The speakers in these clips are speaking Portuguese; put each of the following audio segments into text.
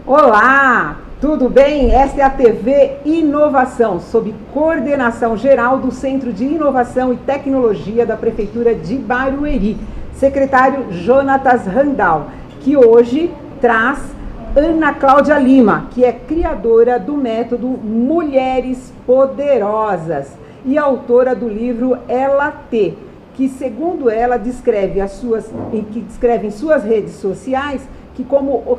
Olá, tudo bem? Esta é a TV Inovação, sob coordenação geral do Centro de Inovação e Tecnologia da Prefeitura de Barueri, secretário Jonatas Randall, que hoje traz Ana Cláudia Lima, que é criadora do método Mulheres Poderosas e autora do livro Ela T, que segundo ela descreve em suas redes sociais que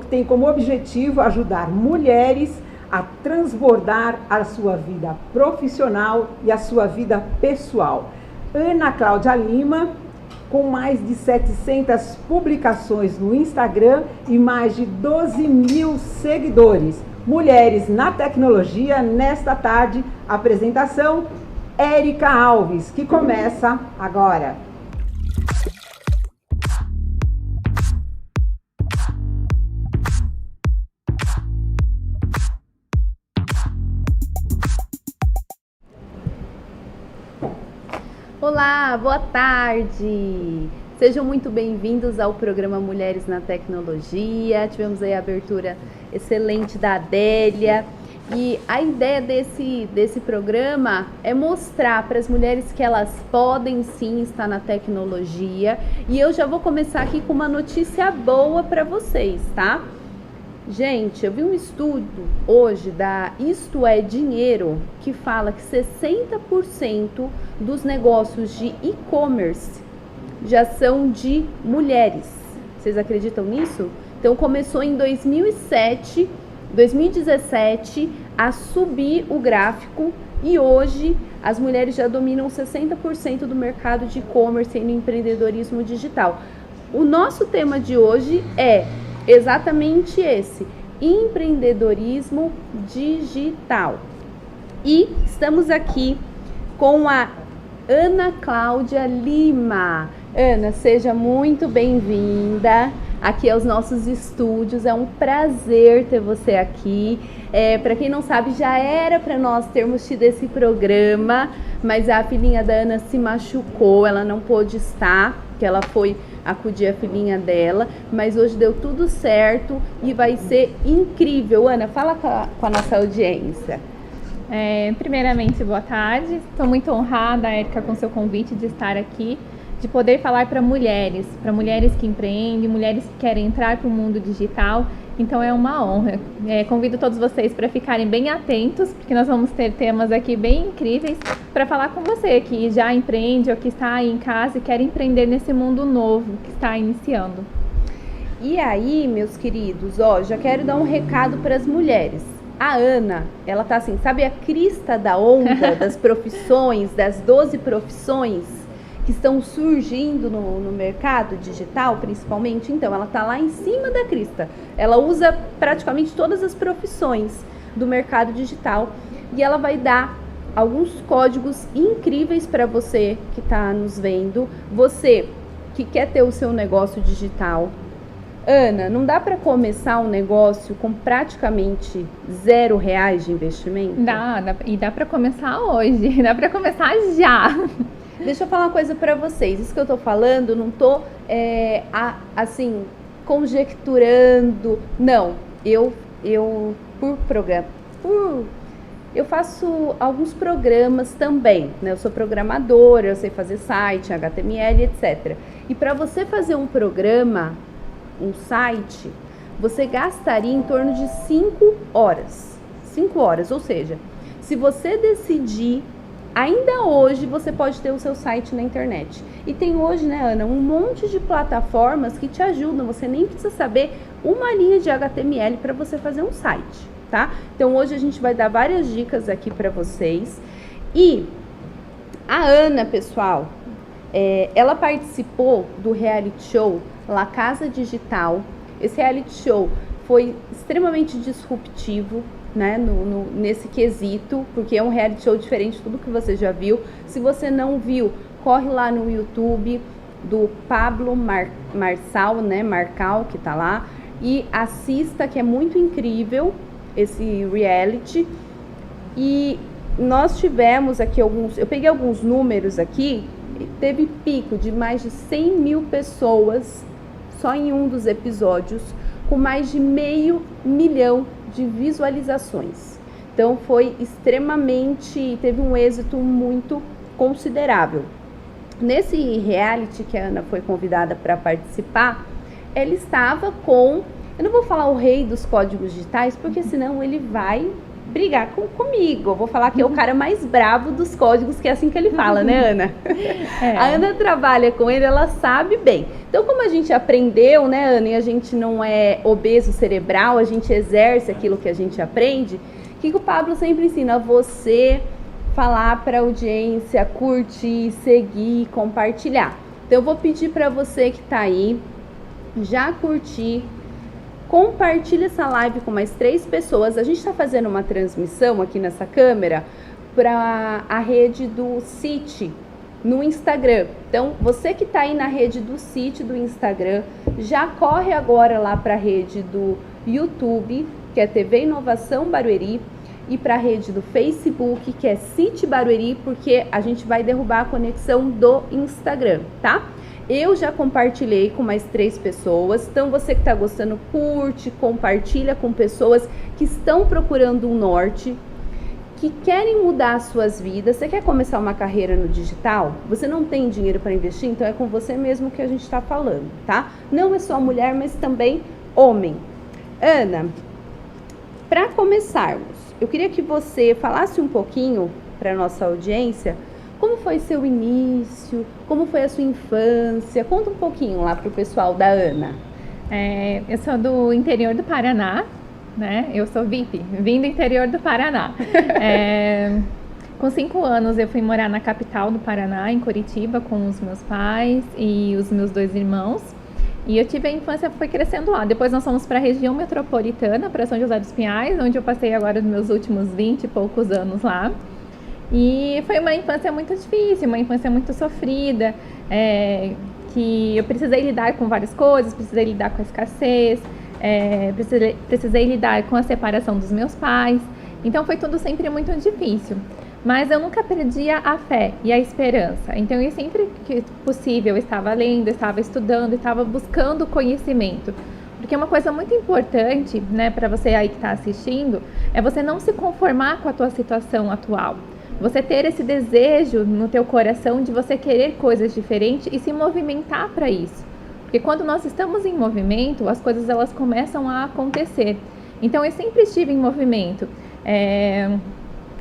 tem como objetivo ajudar mulheres a transbordar a sua vida profissional e a sua vida pessoal. Ana Cláudia Lima, com mais de 700 publicações no Instagram e mais de 12 mil seguidores. Mulheres na Tecnologia, nesta tarde, apresentação Érica Alves, que começa agora. Olá, boa tarde! Sejam muito bem-vindos ao programa Mulheres na Tecnologia. Tivemos aí a abertura excelente da Adélia. E a ideia desse programa é mostrar para as mulheres que elas podem sim estar na tecnologia. E eu já vou começar aqui com uma notícia boa para vocês, tá? Gente, eu vi um estudo hoje da Isto é Dinheiro que fala que 60% dos negócios de e-commerce já são de mulheres. Vocês acreditam nisso? Então começou em 2017 a subir o gráfico e hoje as mulheres já dominam 60% do mercado de e-commerce e no empreendedorismo digital. O nosso tema de hoje é exatamente esse, empreendedorismo digital. E estamos aqui com a Ana Cláudia Lima. Ana, seja muito bem-vinda aqui aos nossos estúdios, é um prazer ter você aqui. Para quem não sabe, já era para nós termos tido esse programa, mas a filhinha da Ana se machucou, ela não pôde estar, que ela foi acudir a filhinha dela, mas hoje deu tudo certo e vai ser incrível. Ana, fala com a nossa audiência. Primeiramente, boa tarde. Estou muito honrada, Érica, com seu convite de estar aqui, de poder falar para mulheres que empreendem, mulheres que querem entrar para o mundo digital. Então é uma honra. Convido todos vocês para ficarem bem atentos, porque nós vamos ter temas aqui bem incríveis para falar com você que já empreende ou que está aí em casa e quer empreender nesse mundo novo que está iniciando. E aí, meus queridos, já quero dar um recado para as mulheres. A Ana, ela tá assim, sabe a crista da onda das profissões, das 12 profissões que estão surgindo no mercado digital, principalmente? Então, ela tá lá em cima da crista. Ela usa praticamente todas as profissões do mercado digital e ela vai dar alguns códigos incríveis para você que está nos vendo, você que quer ter o seu negócio digital. Ana, não dá para começar um negócio com praticamente R$0 de investimento? Dá para começar hoje, dá para começar já. Deixa eu falar uma coisa para vocês. Isso que eu tô falando, não tô assim conjecturando. Não, eu faço alguns programas também, né? Eu sou programadora, eu sei fazer site, HTML, etc. E para você fazer um programa, um site, você gastaria em torno de 5 horas. 5 horas, ou seja, se você decidir, ainda hoje você pode ter o seu site na internet. E tem hoje, né, Ana, um monte de plataformas que te ajudam. Você nem precisa saber uma linha de HTML para você fazer um site, tá? Então hoje a gente vai dar várias dicas aqui para vocês. E a Ana, pessoal, ela participou do reality show La Casa Digital. Esse reality show foi extremamente disruptivo, né, nesse quesito, porque é um reality show diferente de tudo que você já viu. Se você não viu, corre lá no YouTube do Pablo Marçal, né, Marcal, que tá lá, e assista, que é muito incrível esse reality. E nós tivemos aqui eu peguei alguns números aqui, teve pico de mais de 100 mil pessoas só em um dos episódios com mais de 500 mil de visualizações. Então foi extremamente, teve um êxito muito considerável. Nesse reality que a Ana foi convidada para participar, ela estava com, eu não vou falar o rei dos códigos digitais, porque senão ele vai brigar comigo. Eu vou falar que é o cara mais bravo dos códigos, que é assim que ele fala, né, Ana? A Ana trabalha com ele, ela sabe bem. Então, como a gente aprendeu, né, Ana, e a gente não é obeso cerebral, a gente exerce aquilo que a gente aprende, o que o Pablo sempre ensina? Você falar para a audiência, curtir, seguir, compartilhar. Então, eu vou pedir para você que está aí, já curtir, compartilha essa live com mais 3 pessoas. A gente está fazendo uma transmissão aqui nessa câmera para a rede do City no Instagram. Então, você que está aí na rede do City do Instagram, já corre agora lá para a rede do YouTube, que é TV Inovação Barueri, e para a rede do Facebook, que é City Barueri, porque a gente vai derrubar a conexão do Instagram, tá? Eu já compartilhei com mais 3 pessoas, então você que está gostando, curte, compartilha com pessoas que estão procurando um norte, que querem mudar as suas vidas. Você quer começar uma carreira no digital? Você não tem dinheiro para investir? Então é com você mesmo que a gente está falando, tá? Não é só mulher, mas também homem. Ana, para começarmos, eu queria que você falasse um pouquinho para a nossa audiência como foi seu início, como foi a sua infância. Conta um pouquinho lá para o pessoal da Ana. Eu sou do interior do Paraná, né? Eu sou VIP, vim do interior do Paraná. Com 5 anos eu fui morar na capital do Paraná, em Curitiba, com os meus pais e os meus 2 irmãos. E eu tive a infância, foi crescendo lá. Depois nós fomos para a região metropolitana, para São José dos Pinhais, onde eu passei agora os meus últimos 20 e poucos anos lá. E foi uma infância muito difícil, uma infância muito sofrida, que eu precisei lidar com várias coisas, precisei lidar com a escassez, precisei lidar com a separação dos meus pais. Então foi tudo sempre muito difícil. Mas eu nunca perdia a fé e a esperança. Então, eu sempre que possível, eu estava lendo, eu estava estudando, eu estava buscando conhecimento. Porque uma coisa muito importante, né, para você aí que está assistindo, é você não se conformar com a tua situação atual. Você ter esse desejo no teu coração de você querer coisas diferentes e se movimentar para isso. Porque quando nós estamos em movimento, as coisas elas começam a acontecer. Então, eu sempre estive em movimento.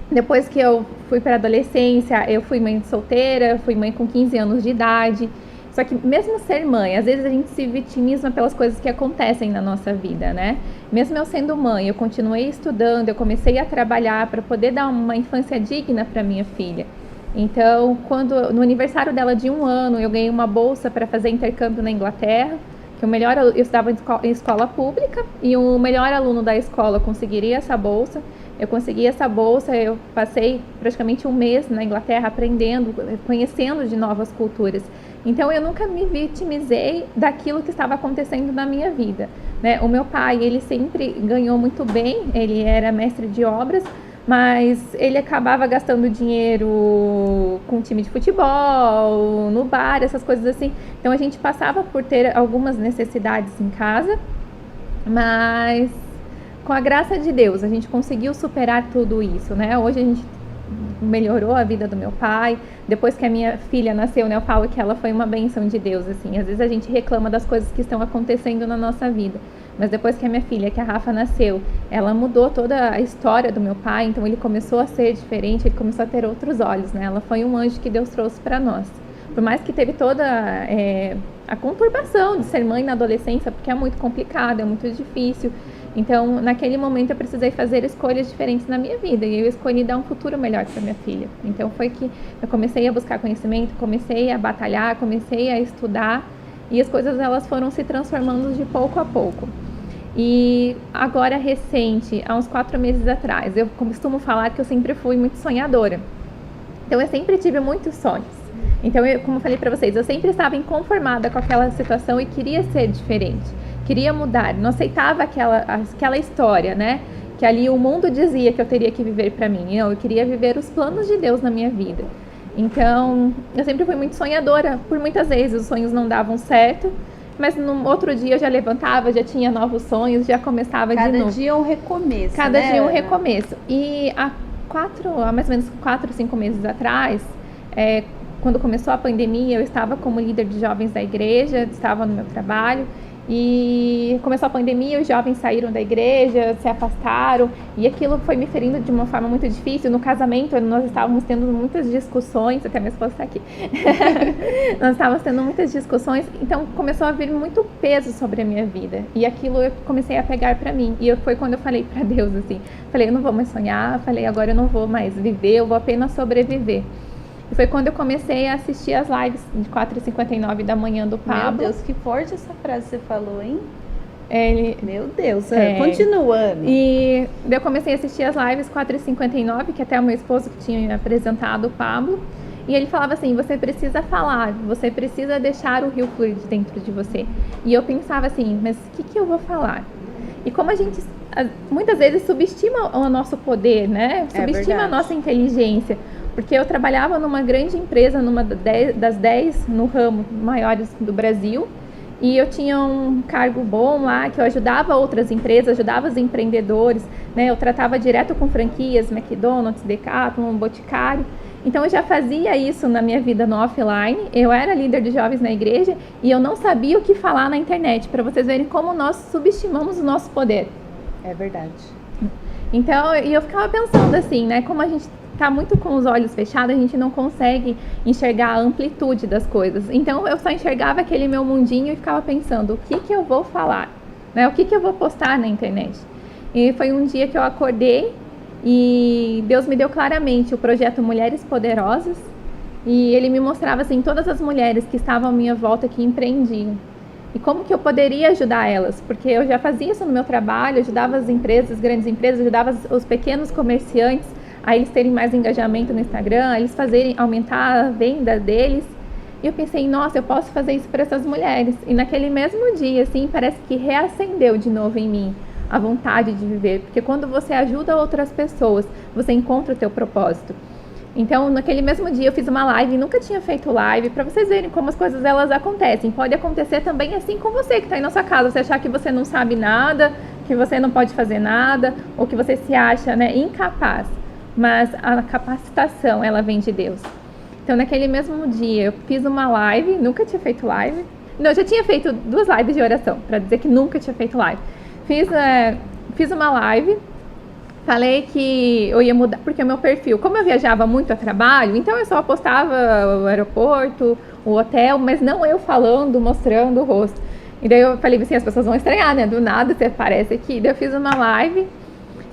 Depois que eu fui para a adolescência, eu fui mãe solteira, fui mãe com 15 anos de idade. Só que mesmo ser mãe, às vezes a gente se vitimiza pelas coisas que acontecem na nossa vida, né? Mesmo eu sendo mãe, eu continuei estudando, eu comecei a trabalhar para poder dar uma infância digna para minha filha. Então, no aniversário dela de 1 ano, eu ganhei uma bolsa para fazer intercâmbio na Inglaterra, que eu estudava em escola pública e o melhor aluno da escola conseguiria essa bolsa. Eu consegui essa bolsa, eu passei praticamente 1 mês na Inglaterra aprendendo, conhecendo de novas culturas. Então, eu nunca me vitimizei daquilo que estava acontecendo na minha vida, né? O meu pai, ele sempre ganhou muito bem, ele era mestre de obras, mas ele acabava gastando dinheiro com time de futebol, no bar, essas coisas assim. Então, a gente passava por ter algumas necessidades em casa, mas com a graça de Deus, a gente conseguiu superar tudo isso, né? Hoje a gente melhorou a vida do meu pai. Depois que a minha filha nasceu, né, eu falo que ela foi uma bênção de Deus, assim. Às vezes a gente reclama das coisas que estão acontecendo na nossa vida, mas depois que a minha filha, que a Rafa, nasceu, ela mudou toda a história do meu pai. Então ele começou a ser diferente, ele começou a ter outros olhos, né? Ela foi um anjo que Deus trouxe para nós. Por mais que teve toda a conturbação de ser mãe na adolescência, porque é muito complicado, é muito difícil. Então, naquele momento, eu precisei fazer escolhas diferentes na minha vida. E eu escolhi dar um futuro melhor para minha filha. Então, foi que eu comecei a buscar conhecimento, comecei a batalhar, comecei a estudar. E as coisas, elas foram se transformando de pouco a pouco. E agora, recente, há uns 4 meses atrás, eu costumo falar que eu sempre fui muito sonhadora. Então, eu sempre tive muitos sonhos. Então, como eu falei para vocês, eu sempre estava inconformada com aquela situação e queria ser diferente. Queria mudar, não aceitava aquela história, né? Que ali o mundo dizia que eu teria que viver para mim. Eu queria viver os planos de Deus na minha vida. Então, eu sempre fui muito sonhadora. Por muitas vezes os sonhos não davam certo. mas no outro dia eu já levantava, já tinha novos sonhos, já começava de novo. Cada dia é um recomeço, Cada né, dia um Ana? recomeço. E há mais ou menos 4, 5 meses atrás, quando começou a pandemia, eu estava como líder de jovens da igreja, estava no meu trabalho, e começou a pandemia, os jovens saíram da igreja, se afastaram, e aquilo foi me ferindo de uma forma muito difícil. No casamento, nós estávamos tendo muitas discussões, até minha esposa está aqui, nós estávamos tendo muitas discussões, então começou a vir muito peso sobre a minha vida, e aquilo eu comecei a pegar para mim, e foi quando eu falei para Deus, assim, falei, eu não vou mais sonhar, falei, agora eu não vou mais viver, eu vou apenas sobreviver. E foi quando eu comecei a assistir as lives de 4h59 da manhã do Pablo. Meu Deus, que forte essa frase que você falou, hein? Meu Deus, continuando. E eu comecei a assistir as lives 4h59, que até o meu esposo que tinha me apresentado o Pablo. E ele falava assim, você precisa falar, você precisa deixar o rio fluir de dentro de você. E eu pensava assim, mas o que eu vou falar? E como a gente muitas vezes subestima o nosso poder, né? Subestima a nossa inteligência. Porque eu trabalhava numa grande empresa, numa das 10 no ramo maiores do Brasil, e eu tinha um cargo bom lá, que eu ajudava outras empresas, ajudava os empreendedores, né? Eu tratava direto com franquias, McDonald's, Decathlon, Boticário. Então eu já fazia isso na minha vida no offline, eu era líder de jovens na igreja, e eu não sabia o que falar na internet, para vocês verem como nós subestimamos o nosso poder. É verdade. Então, eu ficava pensando assim, né? Como a gente tá muito com os olhos fechados, a gente não consegue enxergar a amplitude das coisas. Então eu só enxergava aquele meu mundinho e ficava pensando, o que eu vou falar? Né? O que eu vou postar na internet? E foi um dia que eu acordei e Deus me deu claramente o projeto Mulheres Poderosas, e Ele me mostrava assim, todas as mulheres que estavam à minha volta que empreendiam. E como que eu poderia ajudar elas? Porque eu já fazia isso no meu trabalho, ajudava as empresas, as grandes empresas, ajudava os pequenos comerciantes a eles terem mais engajamento no Instagram, a eles aumentar a venda deles. E eu pensei, nossa, eu posso fazer isso para essas mulheres. E naquele mesmo dia, assim, parece que reacendeu de novo em mim a vontade de viver. Porque quando você ajuda outras pessoas, você encontra o teu propósito. Então, naquele mesmo dia eu fiz uma live, nunca tinha feito live, para vocês verem como as coisas elas acontecem. Pode acontecer também assim com você que está aí na sua casa, você achar que você não sabe nada, que você não pode fazer nada, ou que você se acha, né, incapaz. Mas a capacitação, ela vem de Deus. Então, naquele mesmo dia, eu fiz uma live, nunca tinha feito live. Não, eu já tinha feito 2 lives de oração, para dizer que nunca tinha feito live. Fiz uma live, falei que eu ia mudar, porque o meu perfil, como eu viajava muito a trabalho, então eu só postava o aeroporto, o hotel, mas não eu falando, mostrando o rosto. E daí eu falei assim, as pessoas vão estranhar, né? Do nada você aparece aqui. Daí eu fiz uma live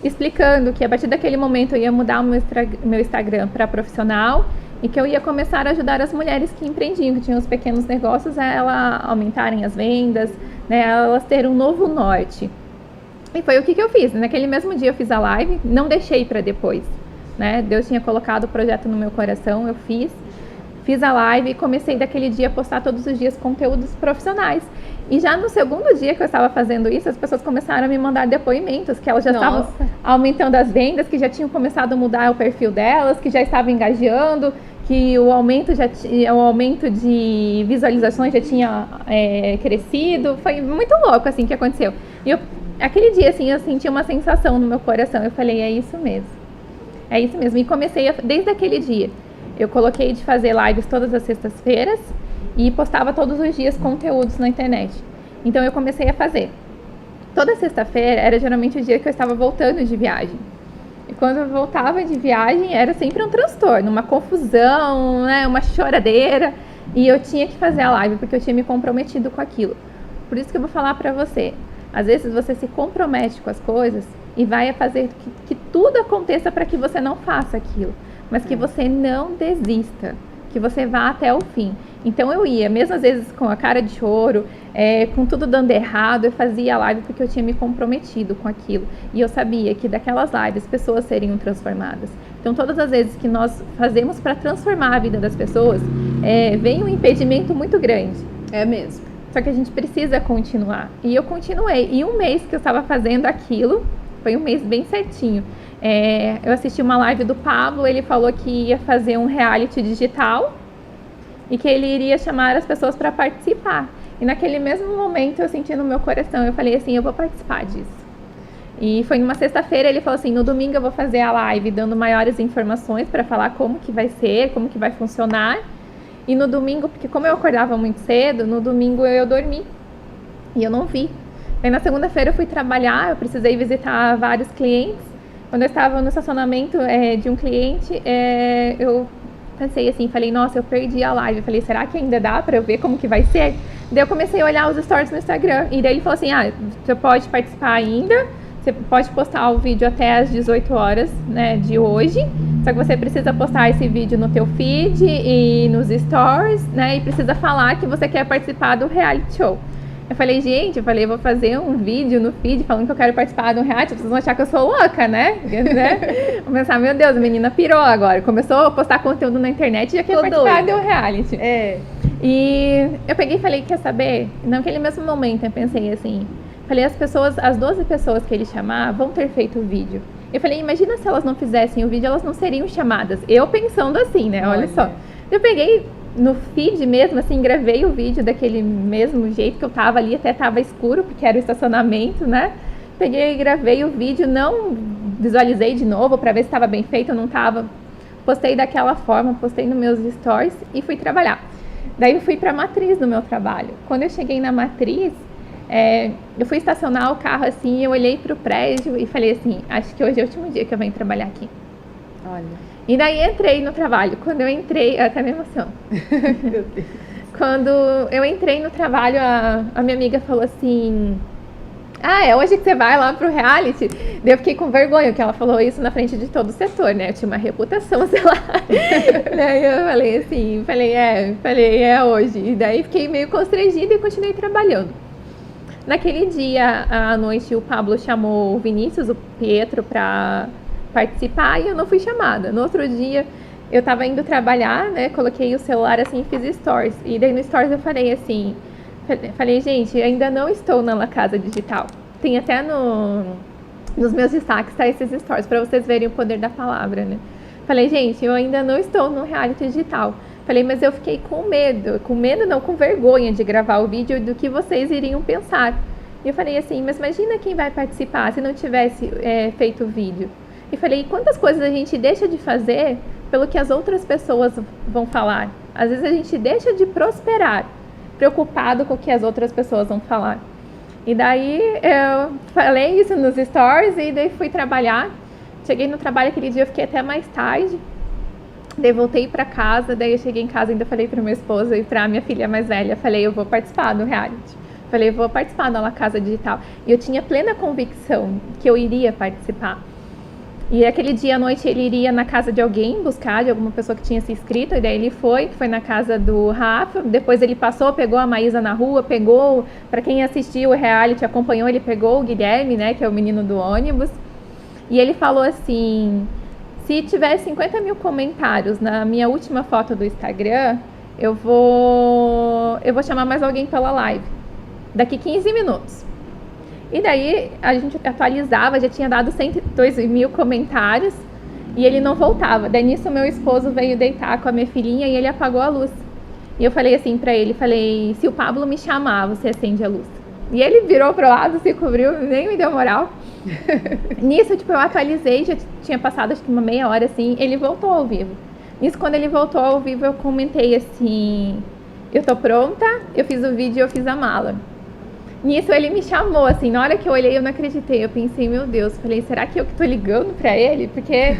explicando que a partir daquele momento eu ia mudar o meu Instagram para profissional e que eu ia começar a ajudar as mulheres que empreendiam, que tinham os pequenos negócios, a elas aumentarem as vendas, né, elas terem um novo norte. E foi o que eu fiz. Naquele mesmo dia eu fiz a live, não deixei para depois, né? Deus tinha colocado o projeto no meu coração, eu fiz a live e comecei daquele dia a postar todos os dias conteúdos profissionais. E já no segundo dia que eu estava fazendo isso, as pessoas começaram a me mandar depoimentos, que elas já estavam aumentando as vendas, que já tinham começado a mudar o perfil delas, que já estavam engajando, que o aumento de visualizações já tinha crescido. Foi muito louco assim que aconteceu. E aquele dia assim, eu senti uma sensação no meu coração. Eu falei, é isso mesmo. É isso mesmo. E comecei desde aquele dia. Eu coloquei de fazer lives todas as sextas-feiras e postava todos os dias conteúdos na internet. Então eu comecei a fazer. Toda sexta-feira era geralmente o dia que eu estava voltando de viagem. E quando eu voltava de viagem era sempre um transtorno, uma confusão, né, uma choradeira. E eu tinha que fazer a live porque eu tinha me comprometido com aquilo. Por isso que eu vou falar pra você. Às vezes você se compromete com as coisas e vai fazer que tudo aconteça para que você não faça aquilo. Mas que você não desista, que você vá até o fim. Então eu ia, mesmo às vezes com a cara de choro, com tudo dando errado, eu fazia a live porque eu tinha me comprometido com aquilo. E eu sabia que daquelas lives pessoas seriam transformadas. Então todas as vezes que nós fazemos para transformar a vida das pessoas, vem um impedimento muito grande. É mesmo. Só que a gente precisa continuar. E eu continuei. E um mês que eu estava fazendo aquilo, foi um mês bem certinho. Eu assisti uma live do Pablo, ele falou que ia fazer um reality digital e que ele iria chamar as pessoas para participar. E naquele mesmo momento eu senti no meu coração, eu falei assim, eu vou participar disso. E foi numa sexta-feira, ele falou assim, no domingo eu vou fazer a live dando maiores informações para falar como que vai ser, como que vai funcionar. E no domingo, porque como eu acordava muito cedo, no domingo eu dormi e eu não vi. Aí na segunda-feira eu fui trabalhar, eu precisei visitar vários clientes. Quando eu estava no estacionamento de um cliente, eu pensei assim, falei, nossa, eu perdi a live. Eu falei, será que ainda dá para eu ver como que vai ser? Daí eu comecei a olhar os stories no Instagram. E daí ele falou assim, você pode participar ainda, você pode postar o vídeo até às 18 horas, né, de hoje. Só que você precisa postar esse vídeo no teu feed e nos stories, né, e precisa falar que você quer participar do reality show. Eu falei, gente, eu vou fazer um vídeo no feed falando que eu quero participar de um reality, vocês vão achar que eu sou louca, né? Vou pensar, meu Deus, a menina pirou agora, começou a postar conteúdo na internet e já quer participar de um reality. E eu peguei e falei, quer saber? Naquele mesmo momento eu pensei assim, falei, as 12 pessoas que ele chamar vão ter feito o vídeo. Eu falei, imagina se elas não fizessem o vídeo, elas não seriam chamadas. Eu pensando assim, né? Olha só. Eu peguei no feed mesmo, assim, gravei o vídeo daquele mesmo jeito que eu tava ali, até tava escuro, porque era o estacionamento, né? Peguei e gravei o vídeo, não visualizei de novo para ver se estava bem feito ou não tava. Postei daquela forma, postei nos meus stories e fui trabalhar. Daí eu fui para a matriz do meu trabalho. Quando eu cheguei na matriz, eu fui estacionar o carro assim, eu olhei para o prédio e falei assim, acho que hoje é o último dia que eu venho trabalhar aqui. Olha. E daí entrei no trabalho. Quando eu entrei, eu até me emociono. Meu Deus. Quando eu entrei no trabalho, a minha amiga falou assim, é hoje que você vai lá pro reality? Daí eu fiquei com vergonha, porque ela falou isso na frente de todo o setor, né? Eu tinha uma reputação, sei lá. Daí eu falei assim, é hoje. E daí fiquei meio constrangida e continuei trabalhando. Naquele dia, à noite, o Pablo chamou o Vinícius, o Pietro, para participar e eu não fui chamada. No outro dia, eu estava indo trabalhar, né? Coloquei o celular assim e fiz stories. E daí no stories eu falei assim, gente, ainda não estou na La Casa Digital. Tem até nos meus destaques, tá, esses stories, para vocês verem o poder da palavra, né? Falei, gente, eu ainda não estou no reality digital. Falei, mas eu fiquei com vergonha de gravar o vídeo do que vocês iriam pensar. E eu falei assim, mas imagina quem vai participar se não tivesse feito o vídeo. E falei, quantas coisas a gente deixa de fazer pelo que as outras pessoas vão falar? Às vezes a gente deixa de prosperar, preocupado com o que as outras pessoas vão falar. E daí eu falei isso nos stories e daí fui trabalhar. Cheguei no trabalho aquele dia, eu fiquei até mais tarde. Daí voltei para casa, daí eu cheguei em casa e ainda falei para meu esposo e para minha filha mais velha, falei, eu vou participar do reality. Falei, eu vou participar da La Casa Digital. E eu tinha plena convicção que eu iria participar. E aquele dia à noite ele iria na casa de alguém buscar, de alguma pessoa que tinha se inscrito, e daí ele foi na casa do Rafa, depois ele passou, pegou a Maísa na rua, pegou, para quem assistiu o reality, acompanhou, ele pegou o Guilherme, né, que é o menino do ônibus, e ele falou assim, se tiver 50 mil comentários na minha última foto do Instagram, eu vou chamar mais alguém pela live, daqui 15 minutos. E daí a gente atualizava, já tinha dado 102 mil comentários e ele não voltava. Daí nisso meu esposo veio deitar com a minha filhinha e ele apagou a luz. E eu falei assim pra ele, se o Pablo me chamar, você acende a luz. E ele virou pro lado, se cobriu, nem me deu moral. Nisso, eu atualizei, já tinha passado acho que uma meia hora assim, ele voltou ao vivo. Nisso, quando ele voltou ao vivo, eu comentei assim, eu tô pronta, eu fiz o vídeo, eu fiz a mala. Nisso ele me chamou, assim, na hora que eu olhei eu não acreditei, eu pensei, meu Deus, falei, será que eu que tô ligando pra ele? Porque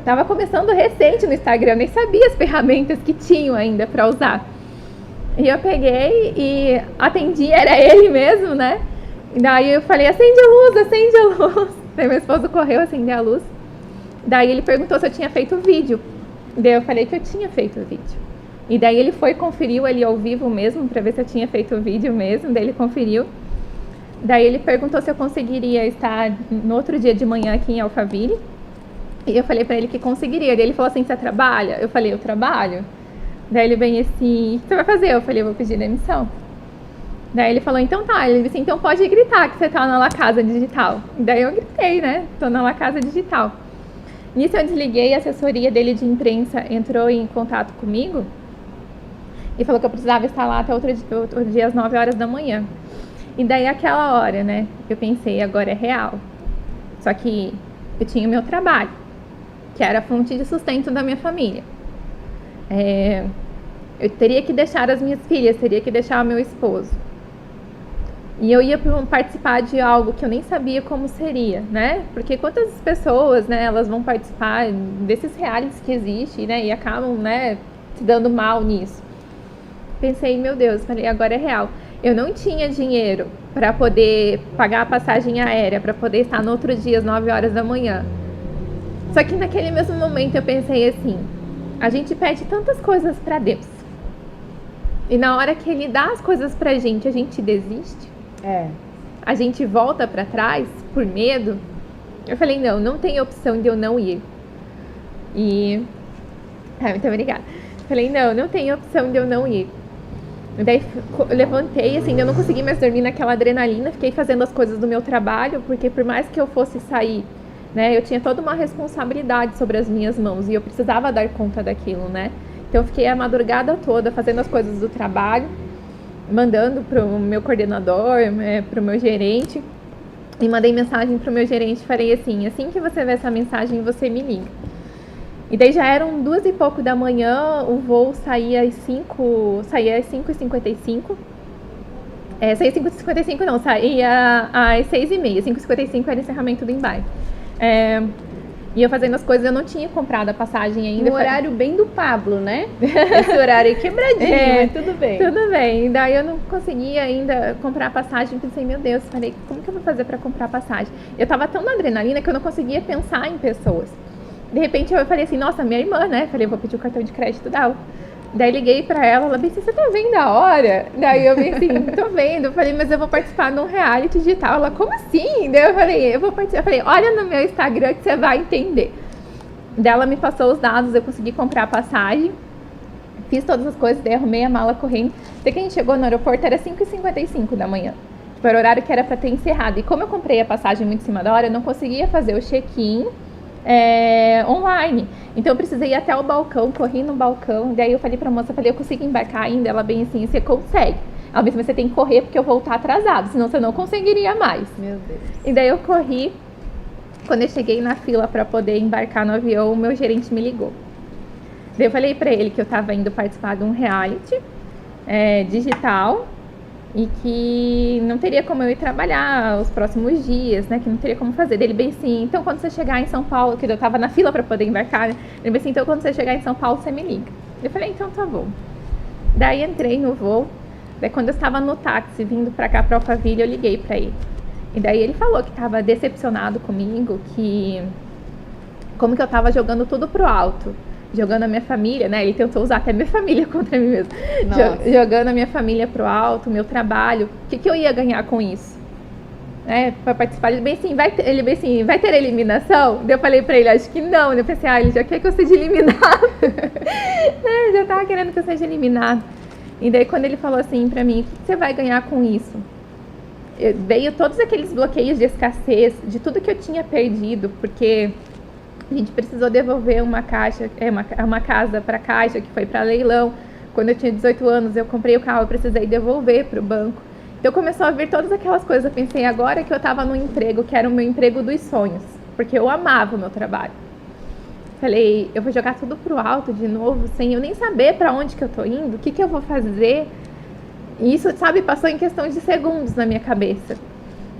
tava começando recente no Instagram, nem sabia as ferramentas que tinham ainda pra usar. E eu peguei e atendi, era ele mesmo, né? E daí eu falei, acende a luz. Daí meu esposo correu, acendeu a luz. Daí ele perguntou se eu tinha feito o vídeo. Daí eu falei que eu tinha feito o vídeo. E daí ele conferiu ali ao vivo mesmo, pra ver se eu tinha feito o vídeo mesmo, daí ele conferiu. Daí ele perguntou se eu conseguiria estar no outro dia de manhã aqui em Alphaville. E eu falei pra ele que conseguiria. Daí ele falou assim, você trabalha? Eu falei, eu trabalho. Daí ele vem assim, o que você vai fazer? Eu falei, eu vou pedir demissão. Daí ele falou, então tá. Ele disse, então pode gritar que você tá na La Casa Digital. Daí eu gritei, né? Tô na La Casa Digital. Nisso eu desliguei, a assessoria dele de imprensa entrou em contato comigo. E falou que eu precisava estar lá até outro dia às 9 horas da manhã. E daí aquela hora, né, eu pensei, agora é real. Só que eu tinha o meu trabalho, que era a fonte de sustento da minha família. Eu teria que deixar as minhas filhas, teria que deixar o meu esposo. E eu ia participar de algo que eu nem sabia como seria, né? Porque quantas pessoas, né, elas vão participar desses realities que existem, né, e acabam, né, se dando mal nisso. Pensei, meu Deus, falei, agora é real. Eu não tinha dinheiro para poder pagar a passagem aérea, para poder estar no outro dia às 9 horas da manhã. Só que naquele mesmo momento eu pensei assim, a gente pede tantas coisas para Deus. E na hora que Ele dá as coisas pra gente, a gente desiste? A gente volta para trás por medo? Eu falei, não tem opção de eu não ir. Muito obrigada. Falei, não tem opção de eu não ir. Daí eu levantei, assim, eu não consegui mais dormir naquela adrenalina, fiquei fazendo as coisas do meu trabalho, porque por mais que eu fosse sair, né, eu tinha toda uma responsabilidade sobre as minhas mãos e eu precisava dar conta daquilo, né? Então eu fiquei a madrugada toda fazendo as coisas do trabalho, mandando pro meu coordenador, pro meu gerente, e mandei mensagem pro meu gerente, falei assim que você ver essa mensagem, você me liga. E daí já eram 2 e pouco da manhã, o voo saía às 5h55. Saía às 5h55 não, saía às 6h30, 5h55 era o encerramento do embarque. E eu fazendo as coisas, eu não tinha comprado a passagem ainda. Um horário bem do Pablo, né? Esse horário aí quebradinho, mas tudo bem. Tudo bem. Daí eu não conseguia ainda comprar a passagem. Pensei, meu Deus, falei, como que eu vou fazer para comprar a passagem? Eu tava tão na adrenalina que eu não conseguia pensar em pessoas. De repente eu falei assim, nossa, minha irmã, né? Falei, vou pedir o cartão de crédito dela. Daí liguei pra ela bem assim, você tá vendo a hora? Daí eu bem assim, tô vendo. Eu falei, mas eu vou participar de um reality digital. Ela, como assim? Daí eu falei, eu vou participar. Eu falei, olha no meu Instagram que você vai entender. Daí ela me passou os dados, eu consegui comprar a passagem. Fiz todas as coisas, daí arrumei a mala correndo. Até que a gente chegou no aeroporto, era 5h55 da manhã. Tipo, era o horário que era pra ter encerrado. E como eu comprei a passagem muito em cima da hora, eu não conseguia fazer o check-in online. Então eu precisei ir até o balcão, corri no balcão, daí eu falei pra moça, eu consigo embarcar ainda? Ela bem assim, você consegue. Ela disse, mas você tem que correr porque eu vou estar atrasado, senão você não conseguiria mais. Meu Deus. E daí eu corri, quando eu cheguei na fila pra poder embarcar no avião, o meu gerente me ligou. Daí eu falei pra ele que eu tava indo participar de um reality digital, e que não teria como eu ir trabalhar os próximos dias, né, que não teria como fazer. Ele bem assim, então quando você chegar em São Paulo, que eu tava na fila para poder embarcar, né? Ele bem assim, então quando você chegar em São Paulo, você me liga. Eu falei, então tá bom. Daí entrei no voo, daí quando eu estava no táxi, vindo para cá, para Alphaville, eu liguei para ele. E daí ele falou que tava decepcionado comigo, que como que eu tava jogando tudo pro alto. Jogando a minha família, né? Ele tentou usar até minha família contra mim mesmo. Jogando a minha família pro alto, meu trabalho. O que eu ia ganhar com isso? Para participar. Ele bem assim, vai ter eliminação? Daí eu falei pra ele, acho que não. Eu pensei, ele já quer que eu seja eliminado. Já tava querendo que eu seja eliminado. E daí quando ele falou assim pra mim, o que você vai ganhar com isso? Veio todos aqueles bloqueios de escassez, de tudo que eu tinha perdido, porque a gente precisou devolver uma casa para a Caixa, que foi para leilão. Quando eu tinha 18 anos, eu comprei o carro, eu precisei devolver para o banco. Então começou a vir todas aquelas coisas. Eu pensei, agora que eu estava no emprego, que era o meu emprego dos sonhos, porque eu amava o meu trabalho. Falei, eu vou jogar tudo pro alto de novo, sem eu nem saber para onde que eu tô indo, o que que eu vou fazer. E isso, sabe, passou em questão de segundos na minha cabeça.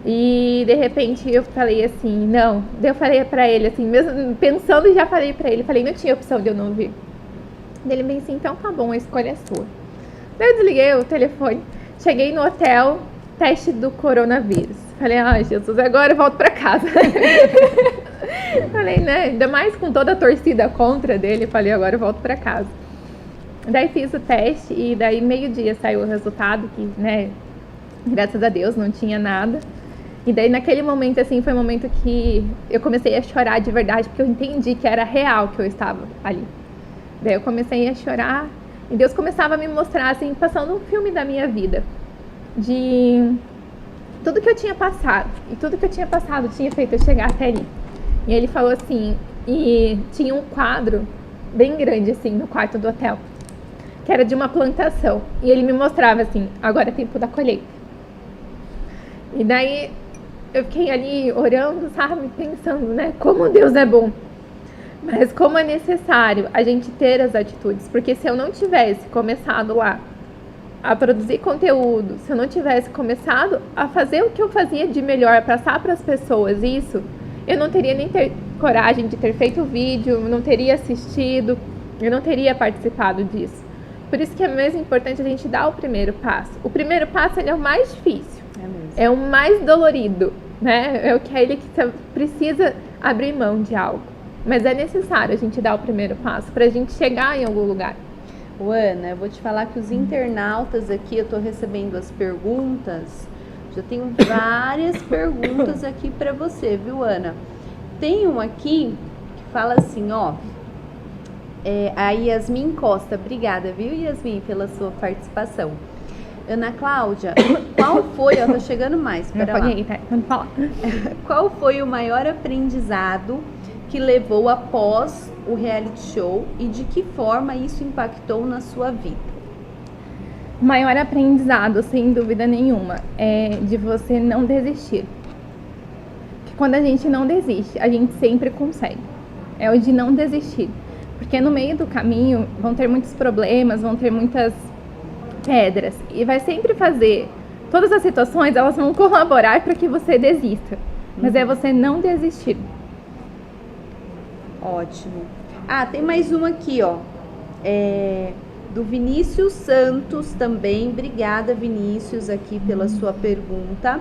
E de repente eu falei assim, não. Daí eu falei pra ele assim, mesmo pensando, já falei pra ele, falei, não tinha opção de eu não vir. Daí ele bem assim, então tá bom, a escolha é sua. Daí eu desliguei o telefone, cheguei no hotel, teste do coronavírus. Falei, Jesus, agora eu volto pra casa. Falei, né, ainda mais com toda a torcida contra dele, falei, agora eu volto pra casa. Daí fiz o teste e daí meio-dia saiu o resultado, que, né, graças a Deus não tinha nada. E daí naquele momento, assim, foi um momento que eu comecei a chorar de verdade, porque eu entendi que era real que eu estava ali. Daí eu comecei a chorar e Deus começava a me mostrar, assim, passando um filme da minha vida. De tudo que eu tinha passado. E tudo que eu tinha passado tinha feito eu chegar até ali. E ele falou assim, e tinha um quadro bem grande, assim, no quarto do hotel. que era de uma plantação. E ele me mostrava assim, agora é tempo da colheita. E daí eu fiquei ali orando, sabe, pensando, né, como Deus é bom. Mas como é necessário a gente ter as atitudes, porque se eu não tivesse começado lá a produzir conteúdo, se eu não tivesse começado a fazer o que eu fazia de melhor, passar para as pessoas isso, eu não teria nem ter coragem de ter feito o vídeo, não teria assistido, eu não teria participado disso. Por isso que é mesmo importante a gente dar o primeiro passo. O primeiro passo ele é o mais difícil, é o mais dolorido, né? É o que é ele que precisa abrir mão de algo. Mas é necessário a gente dar o primeiro passo para a gente chegar em algum lugar. Ana, eu vou te falar que os internautas aqui, eu estou recebendo as perguntas, já tenho várias perguntas aqui para você, viu, Ana? Tem um aqui que fala assim, ó, a Yasmin Costa, obrigada, viu, Yasmin, pela sua participação. Ana Cláudia, qual foi, ó, tô chegando mais, pera lá. Vamos falar. Qual foi o maior aprendizado que levou após o reality show e de que forma isso impactou na sua vida? O maior aprendizado, sem dúvida nenhuma, é de você não desistir. Que quando a gente não desiste, a gente sempre consegue. É o de não desistir. Porque no meio do caminho vão ter muitos problemas, vão ter muitas pedras. E vai sempre fazer... Todas as situações, elas vão colaborar para que você desista. Mas é você não desistir. Ótimo. Ah, tem mais uma aqui, ó. Do Vinícius Santos também. Obrigada, Vinícius, aqui pela sua pergunta.